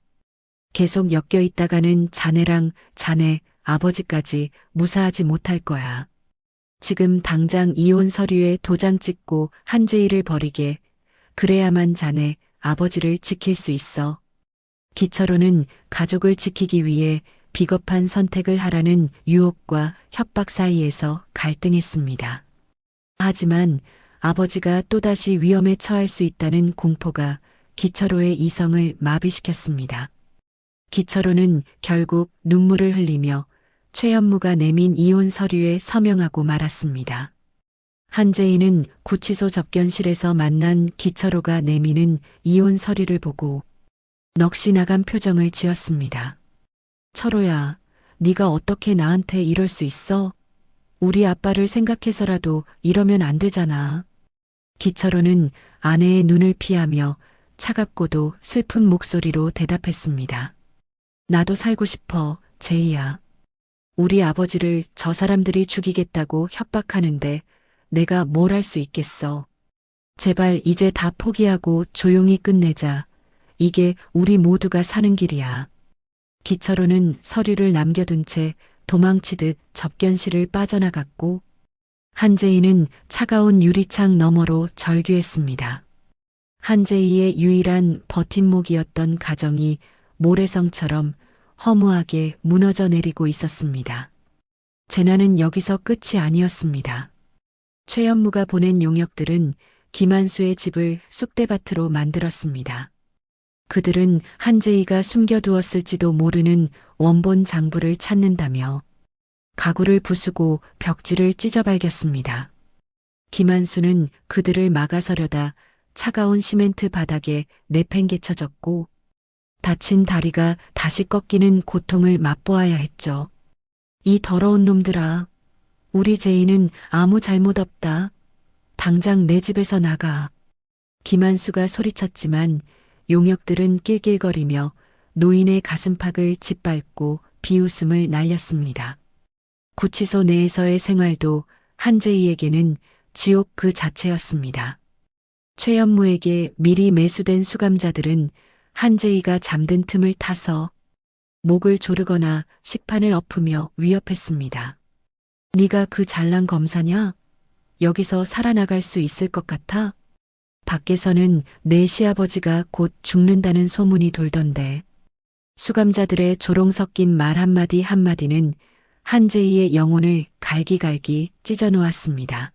계속 엮여 있다가는 자네랑 자네 아버지까지 무사하지 못할 거야. 지금 당장 이혼 서류에 도장 찍고 한재희를 버리게. 그래야만 자네 아버지를 지킬 수 있어. 기철호는 가족을 지키기 위해 비겁한 선택을 하라는 유혹과 협박 사이에서 갈등했습니다. 하지만 아버지가 또다시 위험에 처할 수 있다는 공포가 기철호의 이성을 마비시켰습니다. 기철호는 결국 눈물을 흘리며 최연무가 내민 이혼 서류에 서명하고 말았습니다. 한재희는 구치소 접견실에서 만난 기철호가 내미는 이혼 서류를 보고 넋이 나간 표정을 지었습니다. 철호야, 네가 어떻게 나한테 이럴 수 있어? 우리 아빠를 생각해서라도 이러면 안 되잖아. 기철호는 아내의 눈을 피하며 차갑고도 슬픈 목소리로 대답했습니다. 나도 살고 싶어, 제이야. 우리 아버지를 저 사람들이 죽이겠다고 협박하는데 내가 뭘 할 수 있겠어. 제발 이제 다 포기하고 조용히 끝내자. 이게 우리 모두가 사는 길이야. 기철호는 서류를 남겨둔 채 도망치듯 접견실을 빠져나갔고 한재희는 차가운 유리창 너머로 절규했습니다. 한재희의 유일한 버팀목이었던 가정이 모래성처럼 허무하게 무너져 내리고 있었습니다. 재난은 여기서 끝이 아니었습니다. 최연무가 보낸 용역들은 김한수의 집을 쑥대밭으로 만들었습니다. 그들은 한재희가 숨겨두었을지도 모르는 원본 장부를 찾는다며 가구를 부수고 벽지를 찢어발겼습니다. 김한수는 그들을 막아서려다 차가운 시멘트 바닥에 내팽개쳐졌고 다친 다리가 다시 꺾이는 고통을 맛보아야 했죠. 이 더러운 놈들아, 우리 제이는 아무 잘못 없다. 당장 내 집에서 나가. 김한수가 소리쳤지만 용역들은 낄낄거리며 노인의 가슴팍을 짓밟고 비웃음을 날렸습니다. 구치소 내에서의 생활도 한재희에게는 지옥 그 자체였습니다. 최연무에게 미리 매수된 수감자들은 한재희가 잠든 틈을 타서 목을 조르거나 식판을 엎으며 위협했습니다. 네가 그 잘난 검사냐? 여기서 살아나갈 수 있을 것 같아? 밖에서는 내 시아버지가 곧 죽는다는 소문이 돌던데. 수감자들의 조롱 섞인 말 한마디 한마디는 한재희의 영혼을 갈기갈기 찢어놓았습니다.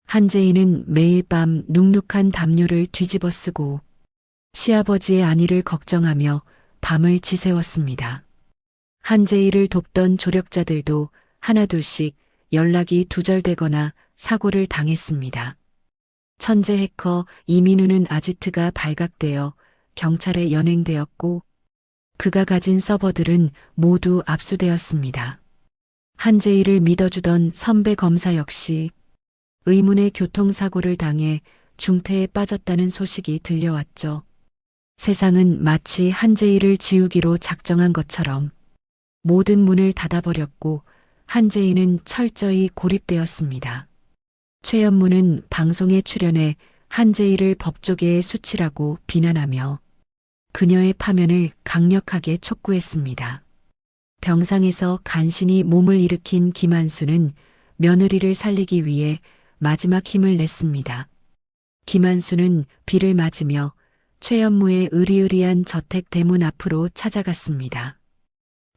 한재희는 매일 밤 눅눅한 담요를 뒤집어 쓰고 시아버지의 안위를 걱정하며 밤을 지새웠습니다. 한재희를 돕던 조력자들도 하나둘씩 연락이 두절되거나 사고를 당했습니다. 천재 해커 이민우는 아지트가 발각되어 경찰에 연행되었고 그가 가진 서버들은 모두 압수되었습니다. 한재희를 믿어주던 선배 검사 역시 의문의 교통사고를 당해 중태에 빠졌다는 소식이 들려왔죠. 세상은 마치 한재희를 지우기로 작정한 것처럼 모든 문을 닫아버렸고 한재희는 철저히 고립되었습니다. 최연무는 방송에 출연해 한재희를 법조계의 수치라고 비난하며 그녀의 파면을 강력하게 촉구했습니다. 병상에서 간신히 몸을 일으킨 김한수는 며느리를 살리기 위해 마지막 힘을 냈습니다. 김한수는 비를 맞으며 최연무의 으리으리한 저택 대문 앞으로 찾아갔습니다.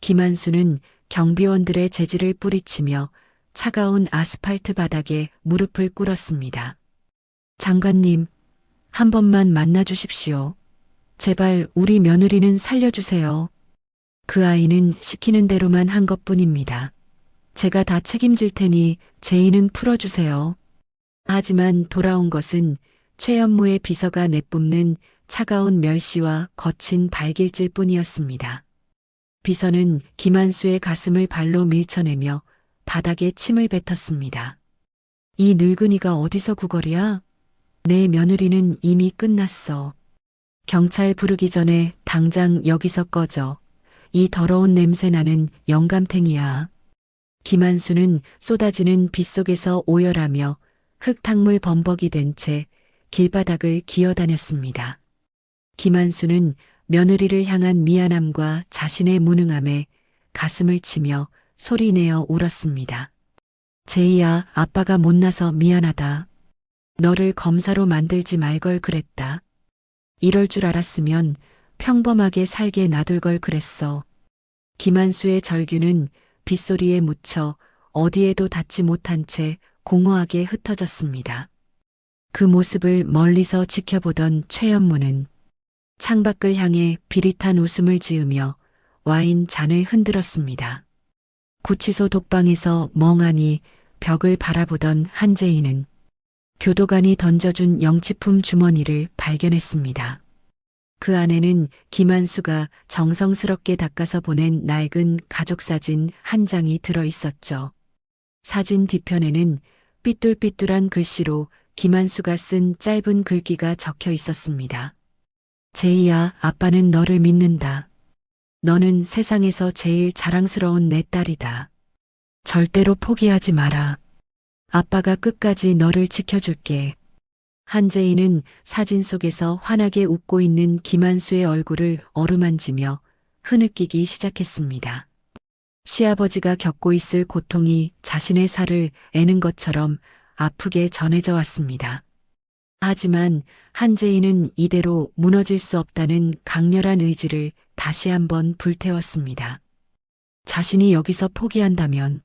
김한수는 경비원들의 재질을 뿌리치며 차가운 아스팔트 바닥에 무릎을 꿇었습니다. 장관님, 한 번만 만나주십시오. 제발 우리 며느리는 살려주세요. 그 아이는 시키는 대로만 한 것뿐입니다. 제가 다 책임질 테니 제의는 풀어주세요. 하지만 돌아온 것은 최연무의 비서가 내뿜는 차가운 멸시와 거친 발길질 뿐이었습니다. 비서는 김한수의 가슴을 발로 밀쳐내며 바닥에 침을 뱉었습니다. 이 늙은이가 어디서 구걸이야? 내 며느리는 이미 끝났어. 경찰 부르기 전에 당장 여기서 꺼져. 이 더러운 냄새 나는 영감탱이야. 김한수는 쏟아지는 빗속에서 오열하며 흙탕물 범벅이 된 채 길바닥을 기어다녔습니다. 김한수는 며느리를 향한 미안함과 자신의 무능함에 가슴을 치며 소리내어 울었습니다. 제이야, 아빠가 못나서 미안하다. 너를 검사로 만들지 말 걸 그랬다. 이럴 줄 알았으면 평범하게 살게 놔둘 걸 그랬어. 김한수의 절규는 빗소리에 묻혀 어디에도 닿지 못한 채 공허하게 흩어졌습니다. 그 모습을 멀리서 지켜보던 최연무는 창밖을 향해 비릿한 웃음을 지으며 와인 잔을 흔들었습니다. 구치소 독방에서 멍하니 벽을 바라보던 한재희는 교도관이 던져준 영치품 주머니를 발견했습니다. 그 안에는 김한수가 정성스럽게 닦아서 보낸 낡은 가족사진 한 장이 들어 있었죠. 사진 뒤편에는 삐뚤삐뚤한 글씨로 김한수가 쓴 짧은 글귀가 적혀 있었습니다. 제이야, 아빠는 너를 믿는다. 너는 세상에서 제일 자랑스러운 내 딸이다. 절대로 포기하지 마라. 아빠가 끝까지 너를 지켜줄게. 한재희는 사진 속에서 환하게 웃고 있는 김한수의 얼굴을 어루만지며 흐느끼기 시작했습니다. 시아버지가 겪고 있을 고통이 자신의 살을 애는 것처럼 아프게 전해져 왔습니다. 하지만 한재희는 이대로 무너질 수 없다는 강렬한 의지를 다시 한번 불태웠습니다. 자신이 여기서 포기한다면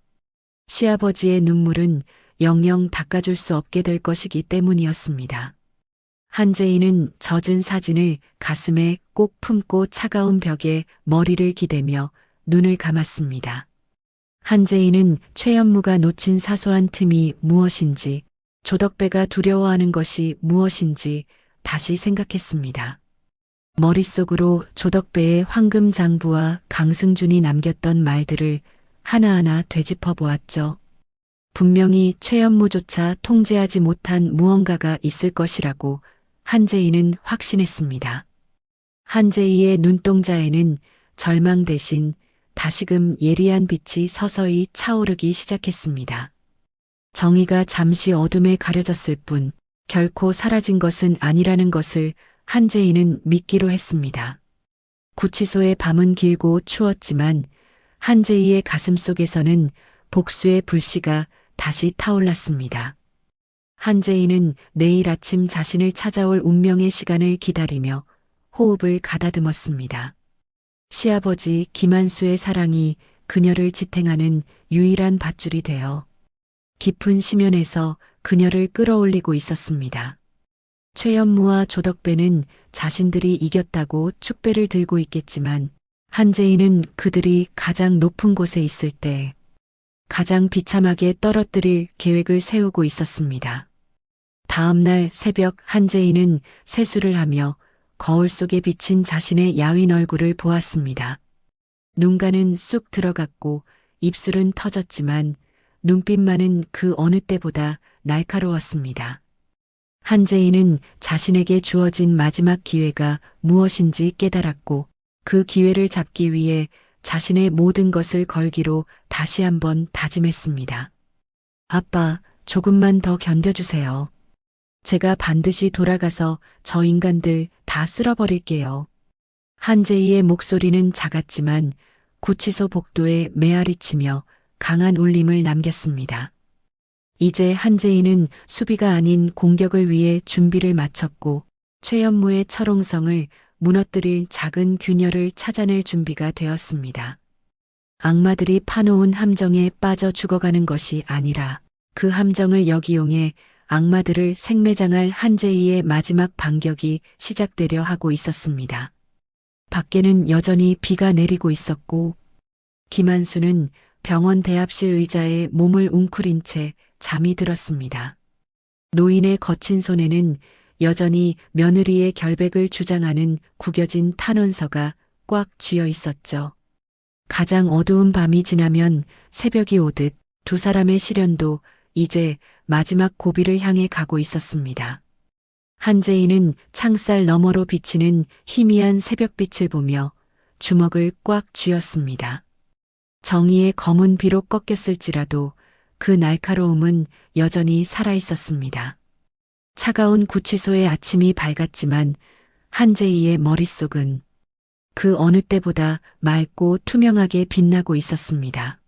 시아버지의 눈물은 영영 닦아줄 수 없게 될 것이기 때문이었습니다. 한재희는 젖은 사진을 가슴에 꼭 품고 차가운 벽에 머리를 기대며 눈을 감았습니다. 한재희는 최연무가 놓친 사소한 틈이 무엇인지, 조덕배가 두려워하는 것이 무엇인지 다시 생각했습니다. 머릿속으로 조덕배의 황금장부와 강승준이 남겼던 말들을 하나하나 되짚어 보았죠. 분명히 최연무조차 통제하지 못한 무언가가 있을 것이라고 한재희는 확신했습니다. 한재희의 눈동자에는 절망 대신 다시금 예리한 빛이 서서히 차오르기 시작했습니다. 정의가 잠시 어둠에 가려졌을 뿐 결코 사라진 것은 아니라는 것을 한재희는 믿기로 했습니다. 구치소의 밤은 길고 추웠지만 한재희의 가슴 속에서는 복수의 불씨가 다시 타올랐습니다. 한재희는 내일 아침 자신을 찾아올 운명의 시간을 기다리며 호흡을 가다듬었습니다. 시아버지 김한수의 사랑이 그녀를 지탱하는 유일한 밧줄이 되어 깊은 심연에서 그녀를 끌어올리고 있었습니다. 최연무와 조덕배는 자신들이 이겼다고 축배를 들고 있겠지만 한재희는 그들이 가장 높은 곳에 있을 때 가장 비참하게 떨어뜨릴 계획을 세우고 있었습니다. 다음 날 새벽 한재희는 세수를 하며 거울 속에 비친 자신의 야윈 얼굴을 보았습니다. 눈가는 쑥 들어갔고 입술은 터졌지만 눈빛만은 그 어느 때보다 날카로웠습니다. 한재희는 자신에게 주어진 마지막 기회가 무엇인지 깨달았고 그 기회를 잡기 위해 자신의 모든 것을 걸기로 다시 한번 다짐했습니다. 아빠, 조금만 더 견뎌주세요. 제가 반드시 돌아가서 저 인간들 다 쓸어버릴게요. 한재희의 목소리는 작았지만 구치소 복도에 메아리치며 강한 울림을 남겼습니다. 이제 한재희는 수비가 아닌 공격을 위해 준비를 마쳤고 최연무의 철옹성을 무너뜨릴 작은 균열을 찾아낼 준비가 되었습니다. 악마들이 파놓은 함정에 빠져 죽어가는 것이 아니라 그 함정을 역이용해 악마들을 생매장할 한재희의 마지막 반격이 시작되려 하고 있었습니다. 밖에는 여전히 비가 내리고 있었고 김한수는 병원 대합실 의자에 몸을 웅크린 채 잠이 들었습니다. 노인의 거친 손에는 여전히 며느리의 결백을 주장하는 구겨진 탄원서가 꽉 쥐어 있었죠. 가장 어두운 밤이 지나면 새벽이 오듯 두 사람의 시련도 이제 마지막 고비를 향해 가고 있었습니다. 한재희는 창살 너머로 비치는 희미한 새벽빛을 보며 주먹을 꽉 쥐었습니다. 정의의 검은 비록 꺾였을지라도 그 날카로움은 여전히 살아있었습니다. 차가운 구치소의 아침이 밝았지만 한재희의 머릿속은 그 어느 때보다 맑고 투명하게 빛나고 있었습니다.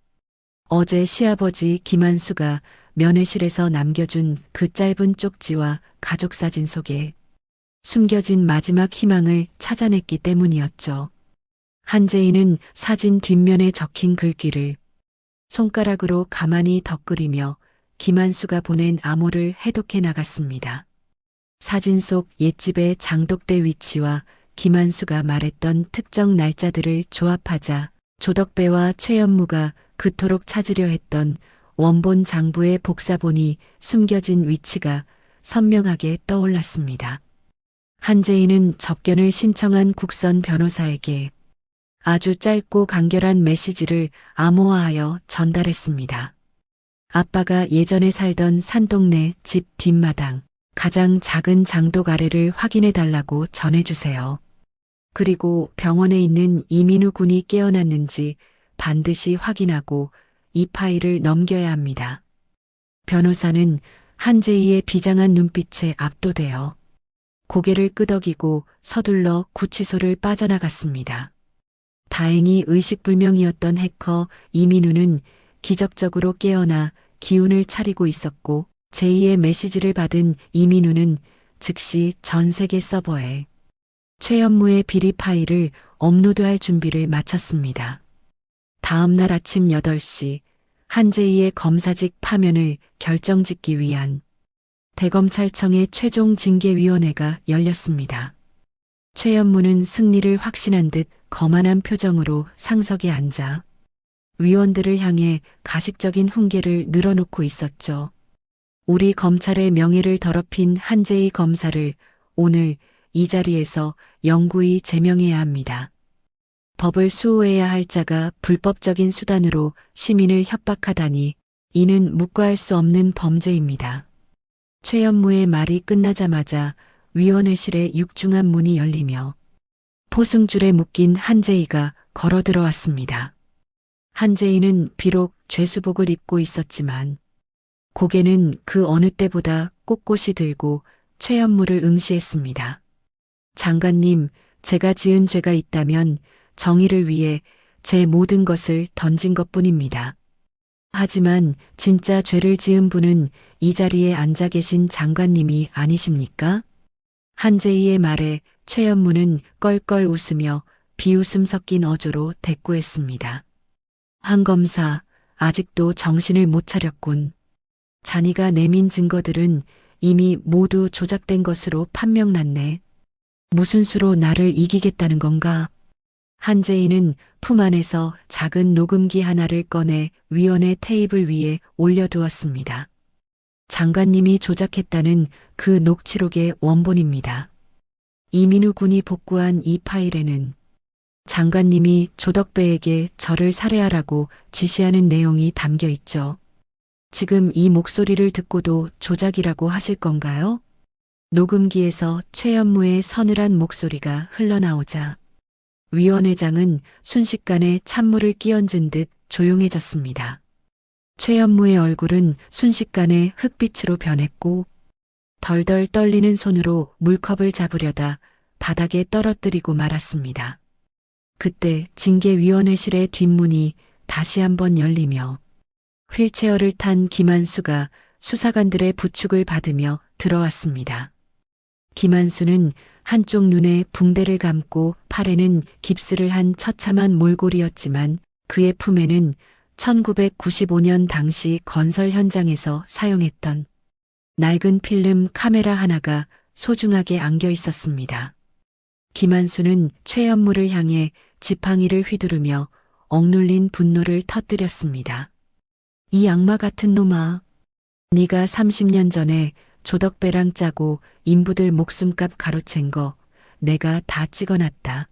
어제 시아버지 김한수가 면회실에서 남겨준 그 짧은 쪽지와 가족 사진 속에 숨겨진 마지막 희망을 찾아냈기 때문이었죠. 한재희는 사진 뒷면에 적힌 글귀를 손가락으로 가만히 덧그리며 김한수가 보낸 암호를 해독해 나갔습니다. 사진 속 옛집의 장독대 위치와 김한수가 말했던 특정 날짜들을 조합하자 조덕배와 최연무가 그토록 찾으려 했던 원본 장부의 복사본이 숨겨진 위치가 선명하게 떠올랐습니다. 한재희는 접견을 신청한 국선 변호사에게 아주 짧고 간결한 메시지를 암호화하여 전달했습니다. 아빠가 예전에 살던 산동네 집 뒷마당 가장 작은 장독 아래를 확인해 달라고 전해주세요. 그리고 병원에 있는 이민우 군이 깨어났는지 반드시 확인하고 이 파일을 넘겨야 합니다. 변호사는 한재희의 비장한 눈빛에 압도되어 고개를 끄덕이고 서둘러 구치소를 빠져나갔습니다. 다행히 의식불명이었던 해커 이민우는 기적적으로 깨어나 기운을 차리고 있었고 제2의 메시지를 받은 이민우는 즉시 전 세계 서버에 최연무의 비리 파일을 업로드할 준비를 마쳤습니다. 다음 날 아침 8시 한재희의 검사직 파면을 결정짓기 위한 대검찰청의 최종 징계위원회가 열렸습니다. 최연무는 승리를 확신한 듯 거만한 표정으로 상석에 앉아 위원들을 향해 가식적인 훈계를 늘어놓고 있었죠. 우리 검찰의 명예를 더럽힌 한재희 검사를 오늘 이 자리에서 영구히 제명해야 합니다. 법을 수호해야 할 자가 불법적인 수단으로 시민을 협박하다니 이는 묵과할 수 없는 범죄입니다. 최연무의 말이 끝나자마자 위원회실의 육중한 문이 열리며 포승줄에 묶인 한재희가 걸어 들어왔습니다. 한재희는 비록 죄수복을 입고 있었지만 고개는 그 어느 때보다 꼿꼿이 들고 최연무를 응시했습니다. 장관님, 제가 지은 죄가 있다면 정의를 위해 제 모든 것을 던진 것뿐입니다. 하지만 진짜 죄를 지은 분은 이 자리에 앉아 계신 장관님이 아니십니까? 한재희의 말에 최연무는 껄껄 웃으며 비웃음 섞인 어조로 대꾸했습니다. 한 검사, 아직도 정신을 못 차렸군. 자니가 내민 증거들은 이미 모두 조작된 것으로 판명났네. 무슨 수로 나를 이기겠다는 건가? 한재희는 품 안에서 작은 녹음기 하나를 꺼내 위원의 테이블 위에 올려두었습니다. 장관님이 조작했다는 그 녹취록의 원본입니다. 이민우 군이 복구한 이 파일에는 장관님이 조덕배에게 저를 살해하라고 지시하는 내용이 담겨 있죠. 지금 이 목소리를 듣고도 조작이라고 하실 건가요? 녹음기에서 최연무의 서늘한 목소리가 흘러나오자 위원회장은 순식간에 찬물을 끼얹은 듯 조용해졌습니다. 최연무의 얼굴은 순식간에 흙빛으로 변했고 덜덜 떨리는 손으로 물컵을 잡으려다 바닥에 떨어뜨리고 말았습니다. 그때 징계위원회실의 뒷문이 다시 한번 열리며 휠체어를 탄 김한수가 수사관들의 부축을 받으며 들어왔습니다. 김한수는 한쪽 눈에 붕대를 감고 팔에는 깁스를 한 처참한 몰골이었지만 그의 품에는 1995년 당시 건설 현장에서 사용했던 낡은 필름 카메라 하나가 소중하게 안겨 있었습니다. 김한수는 최연무를 향해 지팡이를 휘두르며 억눌린 분노를 터뜨렸습니다. 이 악마 같은 놈아. 네가 30년 전에 조덕배랑 짜고 인부들 목숨값 가로챈 거 내가 다 찍어놨다.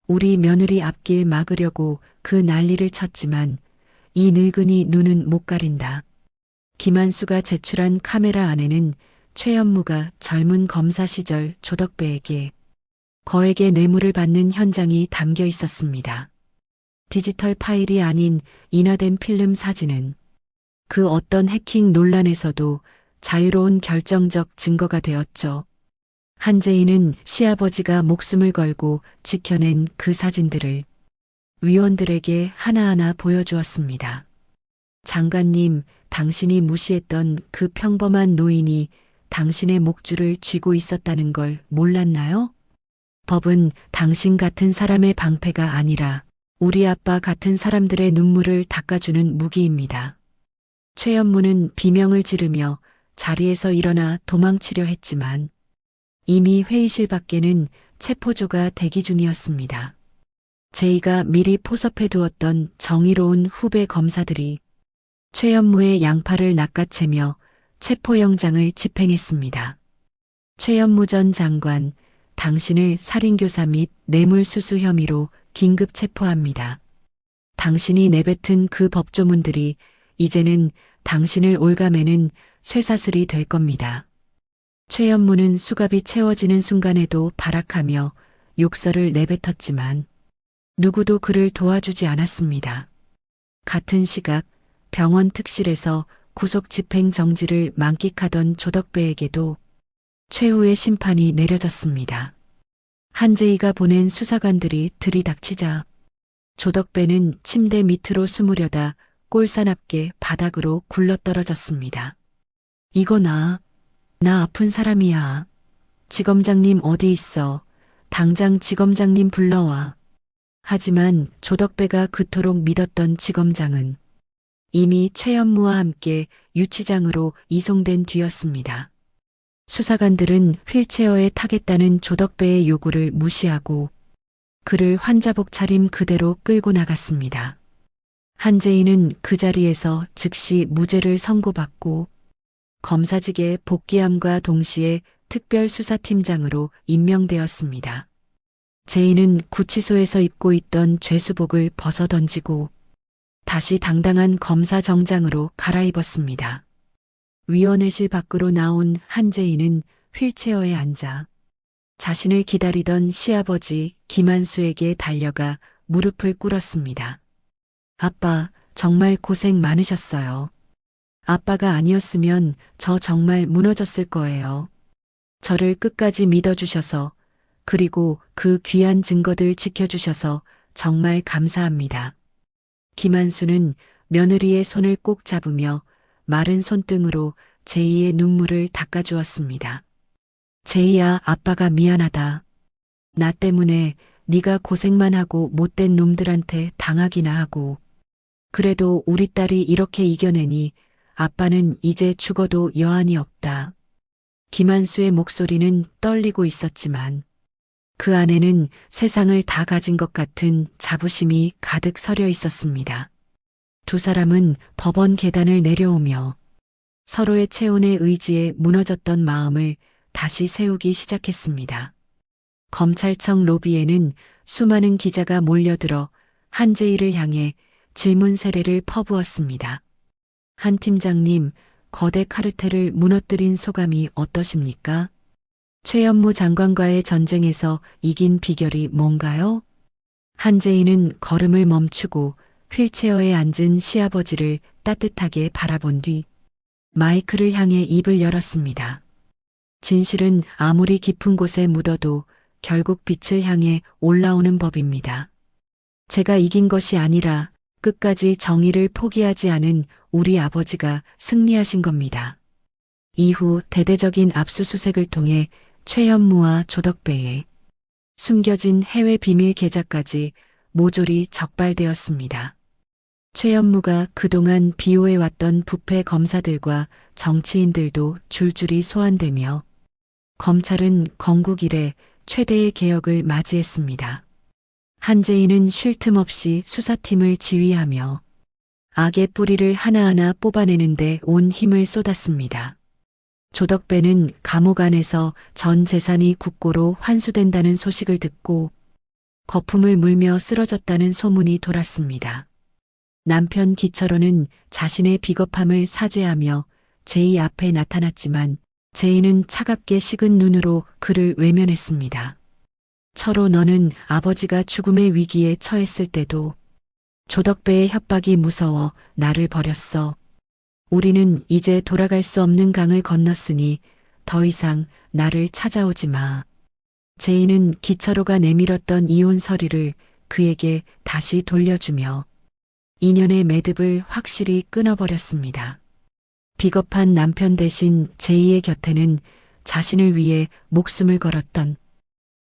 우리 며느리 앞길 막으려고 그 난리를 쳤지만 이 늙은이 눈은 못 가린다. 김한수가 제출한 카메라 안에는 최연무가 젊은 검사 시절 조덕배에게 거액의 뇌물을 받는 현장이 담겨 있었습니다. 디지털 파일이 아닌 인화된 필름 사진은 그 어떤 해킹 논란에서도 자유로운 결정적 증거가 되었죠. 한재희는 시아버지가 목숨을 걸고 지켜낸 그 사진들을 위원들에게 하나하나 보여주었습니다. 장관님, 당신이 무시했던 그 평범한 노인이 당신의 목줄을 쥐고 있었다는 걸 몰랐나요? 법은 당신 같은 사람의 방패가 아니라 우리 아빠 같은 사람들의 눈물을 닦아주는 무기입니다. 최연무는 비명을 지르며 자리에서 일어나 도망치려 했지만 이미 회의실 밖에는 체포조가 대기 중이었습니다. 제이가 미리 포섭해 두었던 정의로운 후배 검사들이 최연무의 양팔을 낚아채며 체포영장을 집행했습니다. 최연무 전 장관, 당신을 살인교사 및 뇌물수수 혐의로 긴급 체포합니다. 당신이 내뱉은 그 법조문들이 이제는 당신을 올가매는 쇠사슬이 될 겁니다. 최연무는 수갑이 채워지는 순간에도 발악하며 욕설을 내뱉었지만 누구도 그를 도와주지 않았습니다. 같은 시각 병원 특실에서 구속 집행 정지를 만끽하던 조덕배에게도 최후의 심판이 내려졌습니다. 한재희가 보낸 수사관들이 들이닥치자 조덕배는 침대 밑으로 숨으려다 꼴사납게 바닥으로 굴러떨어졌습니다. 이거 나 아픈 사람이야. 지검장님 어디 있어? 당장 지검장님 불러와. 하지만 조덕배가 그토록 믿었던 지검장은 이미 최연무와 함께 유치장으로 이송된 뒤였습니다. 수사관들은 휠체어에 타겠다는 조덕배의 요구를 무시하고 그를 환자복 차림 그대로 끌고 나갔습니다. 한재희는 그 자리에서 즉시 무죄를 선고받고 검사직에 복귀함과 동시에 특별수사팀장으로 임명되었습니다. 제이는 구치소에서 입고 있던 죄수복을 벗어던지고 다시 당당한 검사 정장으로 갈아입었습니다. 위원회실 밖으로 나온 한재희는 휠체어에 앉아 자신을 기다리던 시아버지 김한수에게 달려가 무릎을 꿇었습니다. 아빠, 정말 고생 많으셨어요. 아빠가 아니었으면 저 정말 무너졌을 거예요. 저를 끝까지 믿어주셔서 그리고 그 귀한 증거들 지켜주셔서 정말 감사합니다. 김한수는 며느리의 손을 꼭 잡으며 마른 손등으로 제이의 눈물을 닦아주었습니다. 제이야, 아빠가 미안하다. 나 때문에 네가 고생만 하고 못된 놈들한테 당하기나 하고. 그래도 우리 딸이 이렇게 이겨내니 아빠는 이제 죽어도 여한이 없다. 김한수의 목소리는 떨리고 있었지만 그 안에는 세상을 다 가진 것 같은 자부심이 가득 서려 있었습니다. 두 사람은 법원 계단을 내려오며 서로의 체온의 의지에 무너졌던 마음을 다시 세우기 시작했습니다. 검찰청 로비에는 수많은 기자가 몰려들어 한재희를 향해 질문 세례를 퍼부었습니다. 한 팀장님, 거대 카르텔을 무너뜨린 소감이 어떠십니까? 최연무 장관과의 전쟁에서 이긴 비결이 뭔가요? 한재희는 걸음을 멈추고 휠체어에 앉은 시아버지를 따뜻하게 바라본 뒤 마이크를 향해 입을 열었습니다. 진실은 아무리 깊은 곳에 묻어도 결국 빛을 향해 올라오는 법입니다. 제가 이긴 것이 아니라 끝까지 정의를 포기하지 않은 우리 아버지가 승리하신 겁니다. 이후 대대적인 압수수색을 통해 최현무와 조덕배의 숨겨진 해외 비밀 계좌까지 모조리 적발되었습니다. 최현무가 그동안 비호해왔던 부패 검사들과 정치인들도 줄줄이 소환되며 검찰은 건국 이래 최대의 개혁을 맞이했습니다. 한재희는 쉴 틈 없이 수사팀을 지휘하며 악의 뿌리를 하나하나 뽑아내는데 온 힘을 쏟았습니다. 조덕배는 감옥 안에서 전 재산이 국고로 환수된다는 소식을 듣고 거품을 물며 쓰러졌다는 소문이 돌았습니다. 남편 기철호는 자신의 비겁함을 사죄하며 제이 앞에 나타났지만 제이는 차갑게 식은 눈으로 그를 외면했습니다. 철호, 너는 아버지가 죽음의 위기에 처했을 때도 조덕배의 협박이 무서워 나를 버렸어. 우리는 이제 돌아갈 수 없는 강을 건넜으니 더 이상 나를 찾아오지 마. 제이는 기철호가 내밀었던 이혼 서류를 그에게 다시 돌려주며 인연의 매듭을 확실히 끊어버렸습니다. 비겁한 남편 대신 제이의 곁에는 자신을 위해 목숨을 걸었던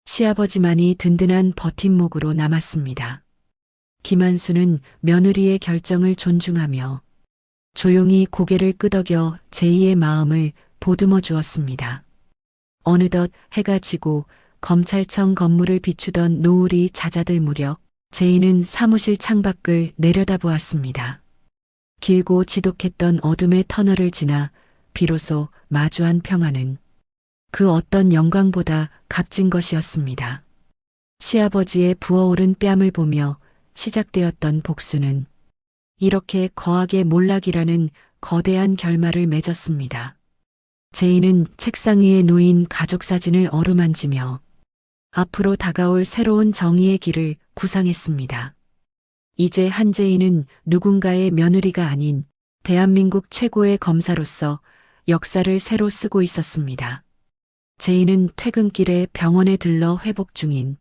시아버지만이 든든한 버팀목으로 남았습니다. 김한수는 며느리의 결정을 존중하며 조용히 고개를 끄덕여 제이의 마음을 보듬어 주었습니다. 어느덧 해가 지고 검찰청 건물을 비추던 노을이 잦아들 무렵 제이는 사무실 창밖을 내려다보았습니다. 길고 지독했던 어둠의 터널을 지나 비로소 마주한 평화는 그 어떤 영광보다 값진 것이었습니다. 시아버지의 부어오른 뺨을 보며 시작되었던 복수는 이렇게 거하게 몰락이라는 거대한 결말을 맺었습니다. 제이는 책상 위에 놓인 가족 사진을 어루만지며 앞으로 다가올 새로운 정의의 길을 구상했습니다. 이제 한재희는 누군가의 며느리가 아닌 대한민국 최고의 검사로서 역사를 새로 쓰고 있었습니다. 제이는 퇴근길에 병원에 들러 회복 중인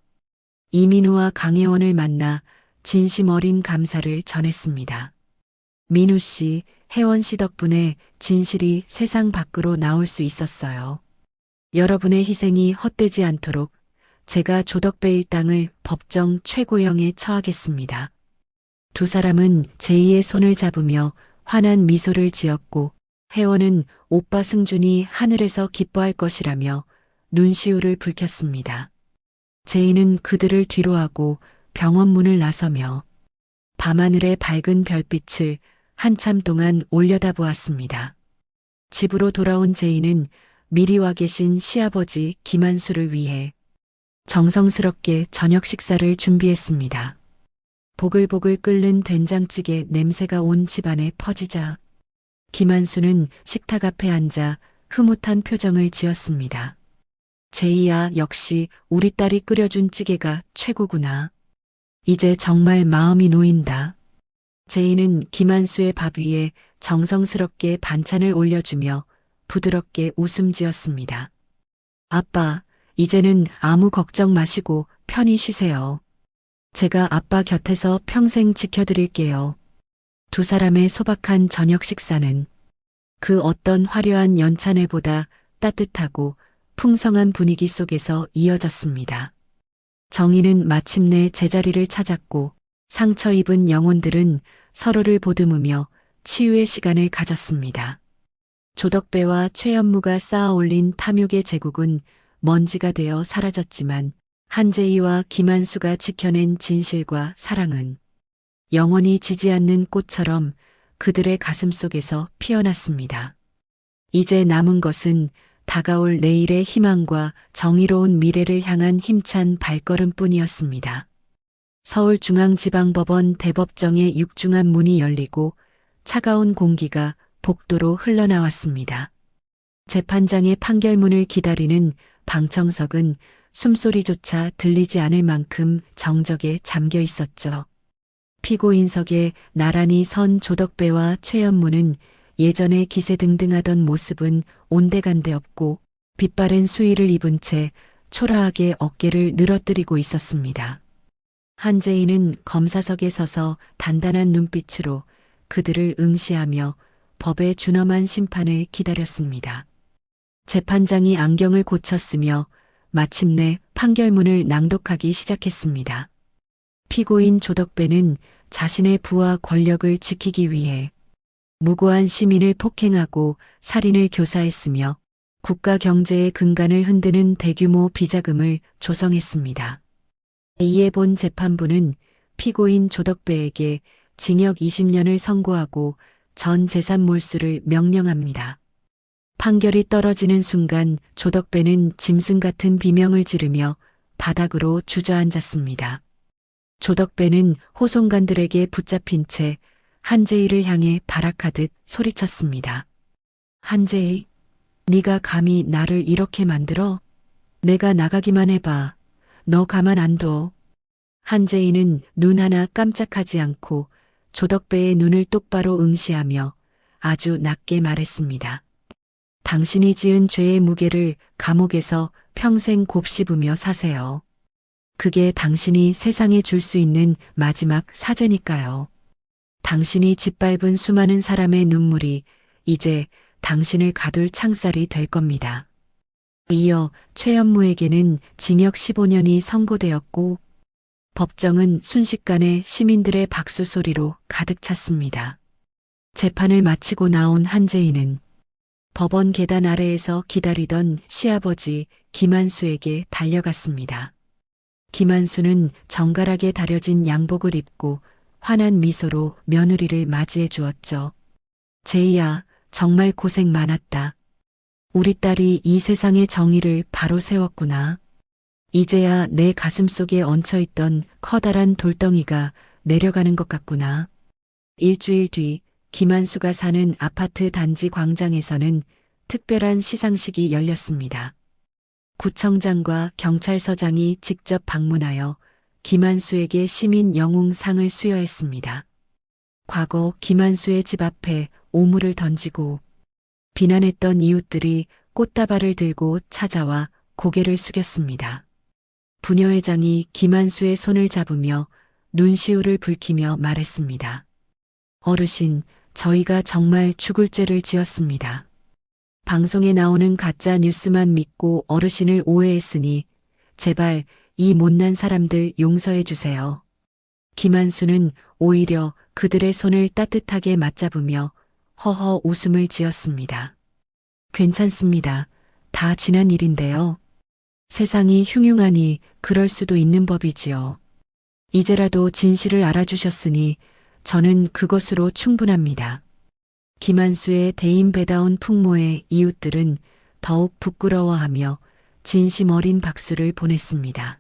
이민우와 강혜원을 만나 진심 어린 감사를 전했습니다. 민우 씨, 혜원 씨 덕분에 진실이 세상 밖으로 나올 수 있었어요. 여러분의 희생이 헛되지 않도록 제가 조덕배 일당을 법정 최고형에 처하겠습니다. 두 사람은 제이의 손을 잡으며 환한 미소를 지었고 혜원은 오빠 승준이 하늘에서 기뻐할 것이라며 눈시울을 붉혔습니다. 제이는 그들을 뒤로하고 병원 문을 나서며 밤하늘의 밝은 별빛을 한참 동안 올려다보았습니다. 집으로 돌아온 제이는 미리 와 계신 시아버지 김한수를 위해 정성스럽게 저녁 식사를 준비했습니다. 보글보글 끓는 된장찌개 냄새가 온 집안에 퍼지자 김한수는 식탁 앞에 앉아 흐뭇한 표정을 지었습니다. 제이야, 역시 우리 딸이 끓여준 찌개가 최고구나. 이제 정말 마음이 놓인다. 제이는 김한수의 밥 위에 정성스럽게 반찬을 올려주며 부드럽게 웃음 지었습니다. 아빠, 이제는 아무 걱정 마시고 편히 쉬세요. 제가 아빠 곁에서 평생 지켜드릴게요. 두 사람의 소박한 저녁 식사는 그 어떤 화려한 연찬회보다 따뜻하고 풍성한 분위기 속에서 이어졌습니다. 정희는 마침내 제자리를 찾았고 상처 입은 영혼들은 서로를 보듬으며 치유의 시간을 가졌습니다. 조덕배와 최연무가 쌓아 올린 탐욕의 제국은 먼지가 되어 사라졌지만 한재희와 김한수가 지켜낸 진실과 사랑은 영원히 지지 않는 꽃처럼 그들의 가슴 속에서 피어났습니다. 이제 남은 것은 다가올 내일의 희망과 정의로운 미래를 향한 힘찬 발걸음뿐이었습니다. 서울중앙지방법원 대법정의 육중한 문이 열리고 차가운 공기가 복도로 흘러나왔습니다. 재판장의 판결문을 기다리는 방청석은 숨소리조차 들리지 않을 만큼 정적에 잠겨 있었죠. 피고인석에 나란히 선 조덕배와 최연무는 예전에 기세등등하던 모습은 온데간데 없고 빛바랜 수의를 입은 채 초라하게 어깨를 늘어뜨리고 있었습니다. 한재희는 검사석에 서서 단단한 눈빛으로 그들을 응시하며 법의 준엄한 심판을 기다렸습니다. 재판장이 안경을 고쳤으며 마침내 판결문을 낭독하기 시작했습니다. 피고인 조덕배는 자신의 부와 권력을 지키기 위해 무고한 시민을 폭행하고 살인을 교사했으며 국가 경제의 근간을 흔드는 대규모 비자금을 조성했습니다. 이에 본 재판부는 피고인 조덕배에게 징역 20년을 선고하고 전 재산 몰수를 명령합니다. 판결이 떨어지는 순간 조덕배는 짐승 같은 비명을 지르며 바닥으로 주저앉았습니다. 조덕배는 호송관들에게 붙잡힌 채 한재희를 향해 발악하듯 소리쳤습니다. 한재희, 네가 감히 나를 이렇게 만들어? 내가 나가기만 해봐. 너 가만 안 둬. 한재희는 눈 하나 깜짝하지 않고 조덕배의 눈을 똑바로 응시하며 아주 낮게 말했습니다. 당신이 지은 죄의 무게를 감옥에서 평생 곱씹으며 사세요. 그게 당신이 세상에 줄 수 있는 마지막 사죄니까요. 당신이 짓밟은 수많은 사람의 눈물이 이제 당신을 가둘 창살이 될 겁니다. 이어 최연무에게는 징역 15년이 선고되었고 법정은 순식간에 시민들의 박수 소리로 가득 찼습니다. 재판을 마치고 나온 한재희는 법원 계단 아래에서 기다리던 시아버지 김한수에게 달려갔습니다. 김한수는 정갈하게 다려진 양복을 입고 환한 미소로 며느리를 맞이해 주었죠. 제이야, 정말 고생 많았다. 우리 딸이 이 세상의 정의를 바로 세웠구나. 이제야 내 가슴 속에 얹혀있던 커다란 돌덩이가 내려가는 것 같구나. 일주일 뒤 김한수가 사는 아파트 단지 광장에서는 특별한 시상식이 열렸습니다. 구청장과 경찰서장이 직접 방문하여 김한수에게 시민 영웅상을 수여했습니다. 과거 김한수의 집 앞에 오물을 던지고 비난했던 이웃들이 꽃다발을 들고 찾아와 고개를 숙였습니다. 부녀회장이 김한수의 손을 잡으며 눈시울을 붉히며 말했습니다. 어르신, 저희가 정말 죽을 죄를 지었습니다. 방송에 나오는 가짜 뉴스만 믿고 어르신을 오해했으니 제발 이 못난 사람들 용서해 주세요. 김한수는 오히려 그들의 손을 따뜻하게 맞잡으며 허허 웃음을 지었습니다. 괜찮습니다. 다 지난 일인데요. 세상이 흉흉하니 그럴 수도 있는 법이지요. 이제라도 진실을 알아주셨으니 저는 그것으로 충분합니다. 김한수의 대인배다운 풍모에 이웃들은 더욱 부끄러워하며 진심 어린 박수를 보냈습니다.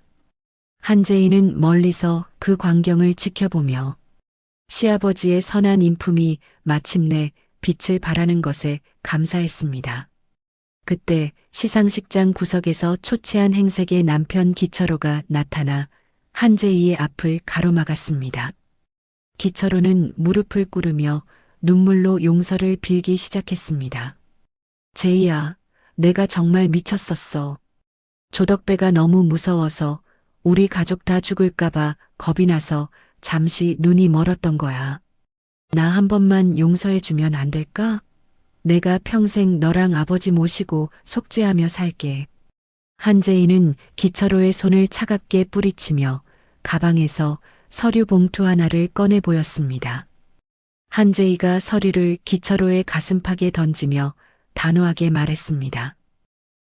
한재희는 멀리서 그 광경을 지켜보며 시아버지의 선한 인품이 마침내 빛을 발하는 것에 감사했습니다. 그때 시상식장 구석에서 초췌한 행색의 남편 기철호가 나타나 한재희의 앞을 가로막았습니다. 기철호는 무릎을 꿇으며 눈물로 용서를 빌기 시작했습니다. 제이야, 내가 정말 미쳤었어. 조덕배가 너무 무서워서 우리 가족 다 죽을까봐 겁이 나서 잠시 눈이 멀었던 거야. 나 한 번만 용서해주면 안 될까? 내가 평생 너랑 아버지 모시고 속죄하며 살게. 한재희는 기철호의 손을 차갑게 뿌리치며 가방에서 서류 봉투 하나를 꺼내 보였습니다. 한재희가 서류를 기철호의 가슴팍에 던지며 단호하게 말했습니다.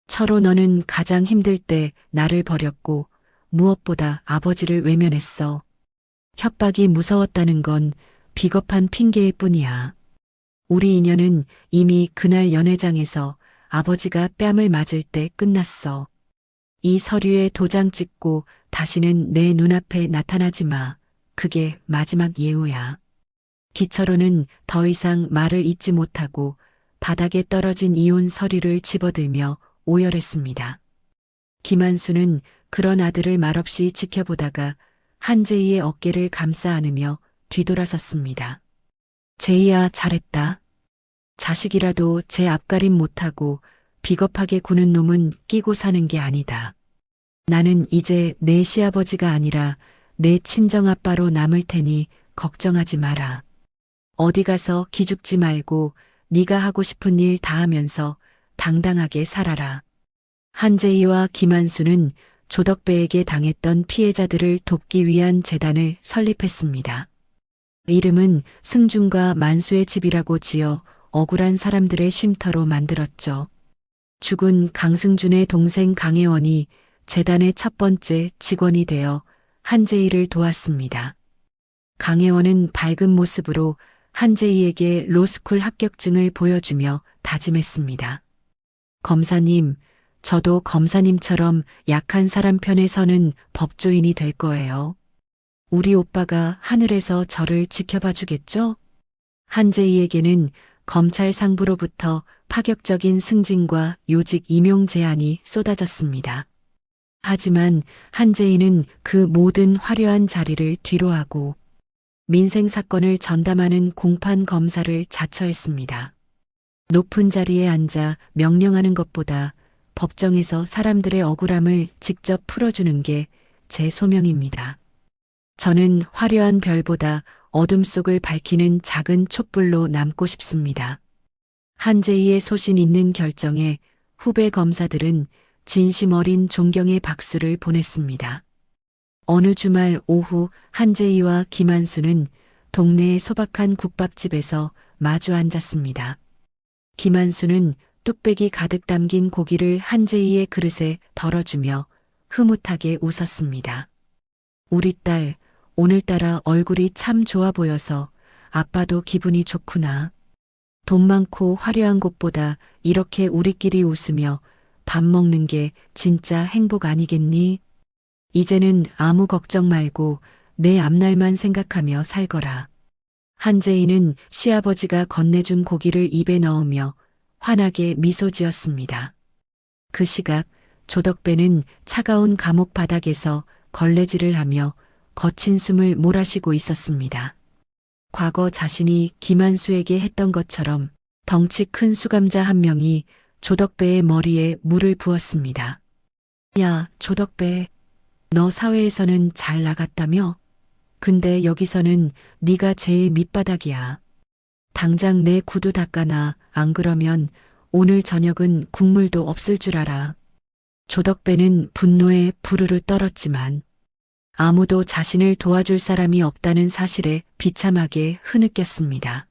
철호, 너는 가장 힘들 때 나를 버렸고 무엇보다 아버지를 외면했어. 협박이 무서웠다는 건 비겁한 핑계일 뿐이야. 우리 인연은 이미 그날 연회장에서 아버지가 뺨을 맞을 때 끝났어. 이 서류에 도장 찍고 다시는 내 눈앞에 나타나지 마. 그게 마지막 예우야. 기철호는 더 이상 말을 잇지 못하고 바닥에 떨어진 이혼 서류를 집어들며 오열했습니다. 김한수는 그런 아들을 말없이 지켜보다가 한재희의 어깨를 감싸 안으며 뒤돌아섰습니다. 재희야, 잘했다. 자식이라도 제 앞가림 못하고 비겁하게 구는 놈은 끼고 사는 게 아니다. 나는 이제 내 시아버지가 아니라 내 친정아빠로 남을 테니 걱정하지 마라. 어디 가서 기죽지 말고 네가 하고 싶은 일 다 하면서 당당하게 살아라. 한재희와 김한수는 조덕배에게 당했던 피해자들을 돕기 위한 재단을 설립했습니다. 이름은 승준과 만수의 집이라고 지어 억울한 사람들의 쉼터로 만들었죠. 죽은 강승준의 동생 강혜원이 재단의 첫 번째 직원이 되어 한재희를 도왔습니다. 강혜원은 밝은 모습으로 한재희에게 로스쿨 합격증을 보여주며 다짐했습니다. 검사님, 저도 검사님처럼 약한 사람 편에 서는 법조인이 될 거예요. 우리 오빠가 하늘에서 저를 지켜봐 주겠죠? 한재희에게는 검찰 상부로부터 파격적인 승진과 요직 임용 제안이 쏟아졌습니다. 하지만 한재희는 그 모든 화려한 자리를 뒤로하고 민생 사건을 전담하는 공판 검사를 자처했습니다. 높은 자리에 앉아 명령하는 것보다 법정에서 사람들의 억울함을 직접 풀어주는 게 제 소명입니다. 저는 화려한 별보다 어둠 속을 밝히는 작은 촛불로 남고 싶습니다. 한재희의 소신 있는 결정에 후배 검사들은 진심 어린 존경의 박수를 보냈습니다. 어느 주말 오후 한재희와 김한수는 동네의 소박한 국밥집에서 마주 앉았습니다. 김한수는 뚝배기 가득 담긴 고기를 한재희의 그릇에 덜어주며 흐뭇하게 웃었습니다. 우리 딸, 오늘따라 얼굴이 참 좋아 보여서 아빠도 기분이 좋구나. 돈 많고 화려한 곳보다 이렇게 우리끼리 웃으며 밥 먹는 게 진짜 행복 아니겠니? 이제는 아무 걱정 말고 내 앞날만 생각하며 살거라. 한재희는 시아버지가 건네준 고기를 입에 넣으며 환하게 미소 지었습니다. 그 시각 조덕배는 차가운 감옥 바닥에서 걸레질을 하며 거친 숨을 몰아쉬고 있었습니다. 과거 자신이 김한수에게 했던 것처럼 덩치 큰 수감자 한 명이 조덕배의 머리에 물을 부었습니다. 야, 조덕배, 너 사회에서는 잘 나갔다며? 근데 여기서는 네가 제일 밑바닥이야. 당장 내 구두 닦아놔. 안 그러면 오늘 저녁은 국물도 없을 줄 알아. 조덕배는 분노에 부르르 떨었지만 아무도 자신을 도와줄 사람이 없다는 사실에 비참하게 흐느꼈습니다.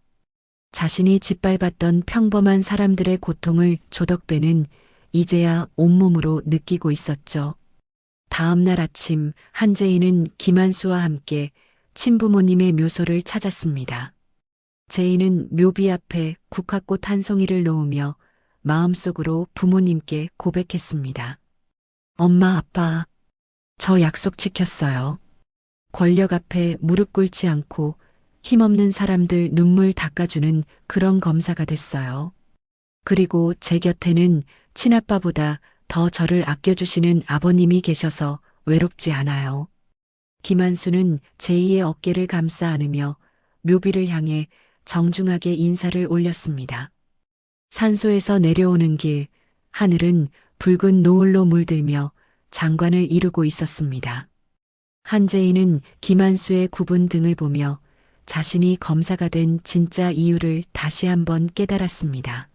자신이 짓밟았던 평범한 사람들의 고통을 조덕배는 이제야 온몸으로 느끼고 있었죠. 다음 날 아침 한재희는 김한수와 함께 친부모님의 묘소를 찾았습니다. 재희는 묘비 앞에 국화꽃 한 송이를 놓으며 마음속으로 부모님께 고백했습니다. 엄마, 아빠, 저 약속 지켰어요. 권력 앞에 무릎 꿇지 않고 힘없는 사람들 눈물 닦아주는 그런 검사가 됐어요. 그리고 제 곁에는 친아빠보다 더 저를 아껴주시는 아버님이 계셔서 외롭지 않아요. 김한수는 제이의 어깨를 감싸 안으며 묘비를 향해 정중하게 인사를 올렸습니다. 산소에서 내려오는 길, 하늘은 붉은 노을로 물들며 장관을 이루고 있었습니다. 한재인은 김한수의 구분 등을 보며 자신이 검사가 된 진짜 이유를 다시 한번 깨달았습니다.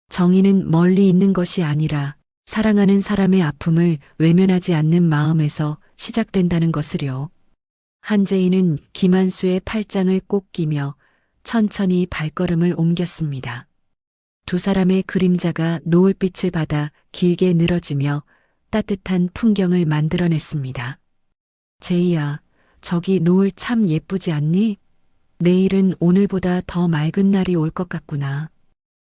정의는 멀리 있는 것이 아니라 사랑하는 사람의 아픔을 외면하지 않는 마음에서 시작된다는 것을요. 한재인은 김한수의 팔짱을 꼭 끼며 천천히 발걸음을 옮겼습니다. 두 사람의 그림자가 노을빛을 받아 길게 늘어지며 따뜻한 풍경을 만들어냈습니다. 제이야, 저기 노을 참 예쁘지 않니? 내일은 오늘보다 더 맑은 날이 올 것 같구나.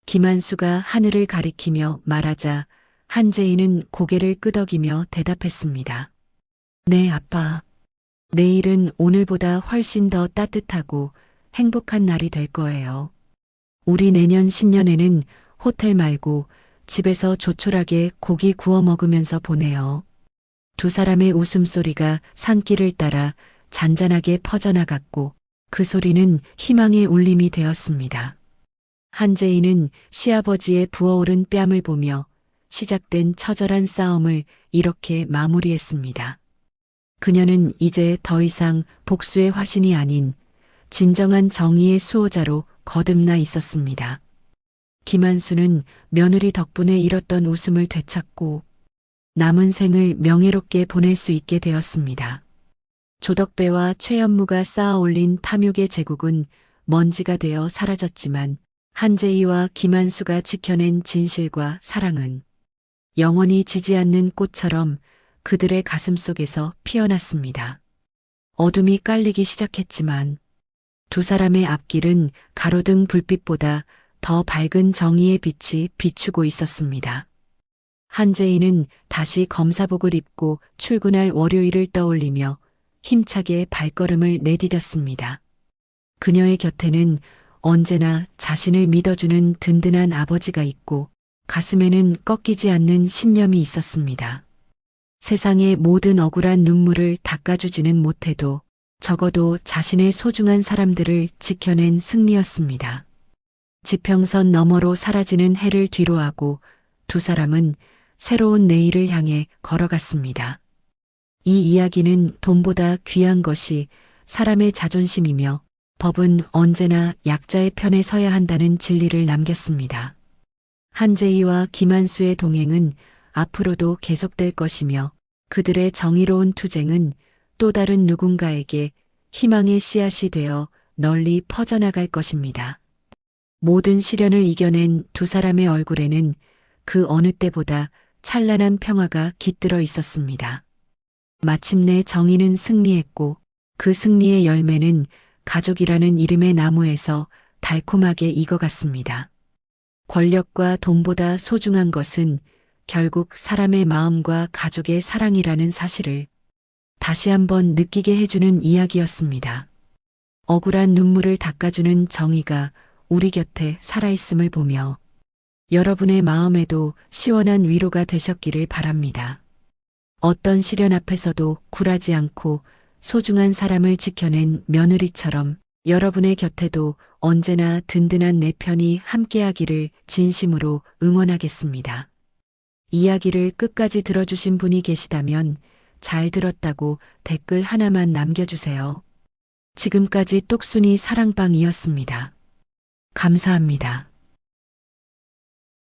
김한수가 하늘을 가리키며 말하자 한재인은 고개를 끄덕이며 대답했습니다. 네, 아빠. 내일은 오늘보다 훨씬 더 따뜻하고 행복한 날이 될 거예요. 우리 내년 신년에는 호텔 말고 집에서 조촐하게 고기 구워 먹으면서 보내요. 두 사람의 웃음소리가 산길을 따라 잔잔하게 퍼져나갔고 그 소리는 희망의 울림이 되었습니다. 한재인은 시아버지의 부어오른 뺨을 보며 시작된 처절한 싸움을 이렇게 마무리했습니다. 그녀는 이제 더 이상 복수의 화신이 아닌 진정한 정의의 수호자로 거듭나 있었습니다. 김한수는 며느리 덕분에 잃었던 웃음을 되찾고 남은 생을 명예롭게 보낼 수 있게 되었습니다. 조덕배와 최연무가 쌓아 올린 탐욕의 제국은 먼지가 되어 사라졌지만 한재희와 김한수가 지켜낸 진실과 사랑은 영원히 지지 않는 꽃처럼 그들의 가슴 속에서 피어났습니다. 어둠이 깔리기 시작했지만 두 사람의 앞길은 가로등 불빛보다 더 밝은 정의의 빛이 비추고 있었습니다. 한재희는 다시 검사복을 입고 출근할 월요일을 떠올리며 힘차게 발걸음을 내디뎠습니다. 그녀의 곁에는 언제나 자신을 믿어주는 든든한 아버지가 있고 가슴에는 꺾이지 않는 신념이 있었습니다. 세상의 모든 억울한 눈물을 닦아주지는 못해도 적어도 자신의 소중한 사람들을 지켜낸 승리였습니다. 지평선 너머로 사라지는 해를 뒤로하고 두 사람은 새로운 내일을 향해 걸어갔습니다. 이 이야기는 돈보다 귀한 것이 사람의 자존심이며 법은 언제나 약자의 편에 서야 한다는 진리를 남겼습니다. 한재희와 김한수의 동행은 앞으로도 계속될 것이며 그들의 정의로운 투쟁은 또 다른 누군가에게 희망의 씨앗이 되어 널리 퍼져나갈 것입니다. 모든 시련을 이겨낸 두 사람의 얼굴에는 그 어느 때보다 찬란한 평화가 깃들어 있었습니다. 마침내 정의는 승리했고 그 승리의 열매는 가족이라는 이름의 나무에서 달콤하게 익어갔습니다. 권력과 돈보다 소중한 것은 결국 사람의 마음과 가족의 사랑이라는 사실을 다시 한번 느끼게 해주는 이야기였습니다. 억울한 눈물을 닦아주는 정의가 우리 곁에 살아있음을 보며 여러분의 마음에도 시원한 위로가 되셨기를 바랍니다. 어떤 시련 앞에서도 굴하지 않고 소중한 사람을 지켜낸 며느리처럼 여러분의 곁에도 언제나 든든한 내 편이 함께하기를 진심으로 응원하겠습니다. 이야기를 끝까지 들어주신 분이 계시다면 잘 들었다고 댓글 하나만 남겨주세요. 지금까지 똑순이 사랑방이었습니다. 감사합니다.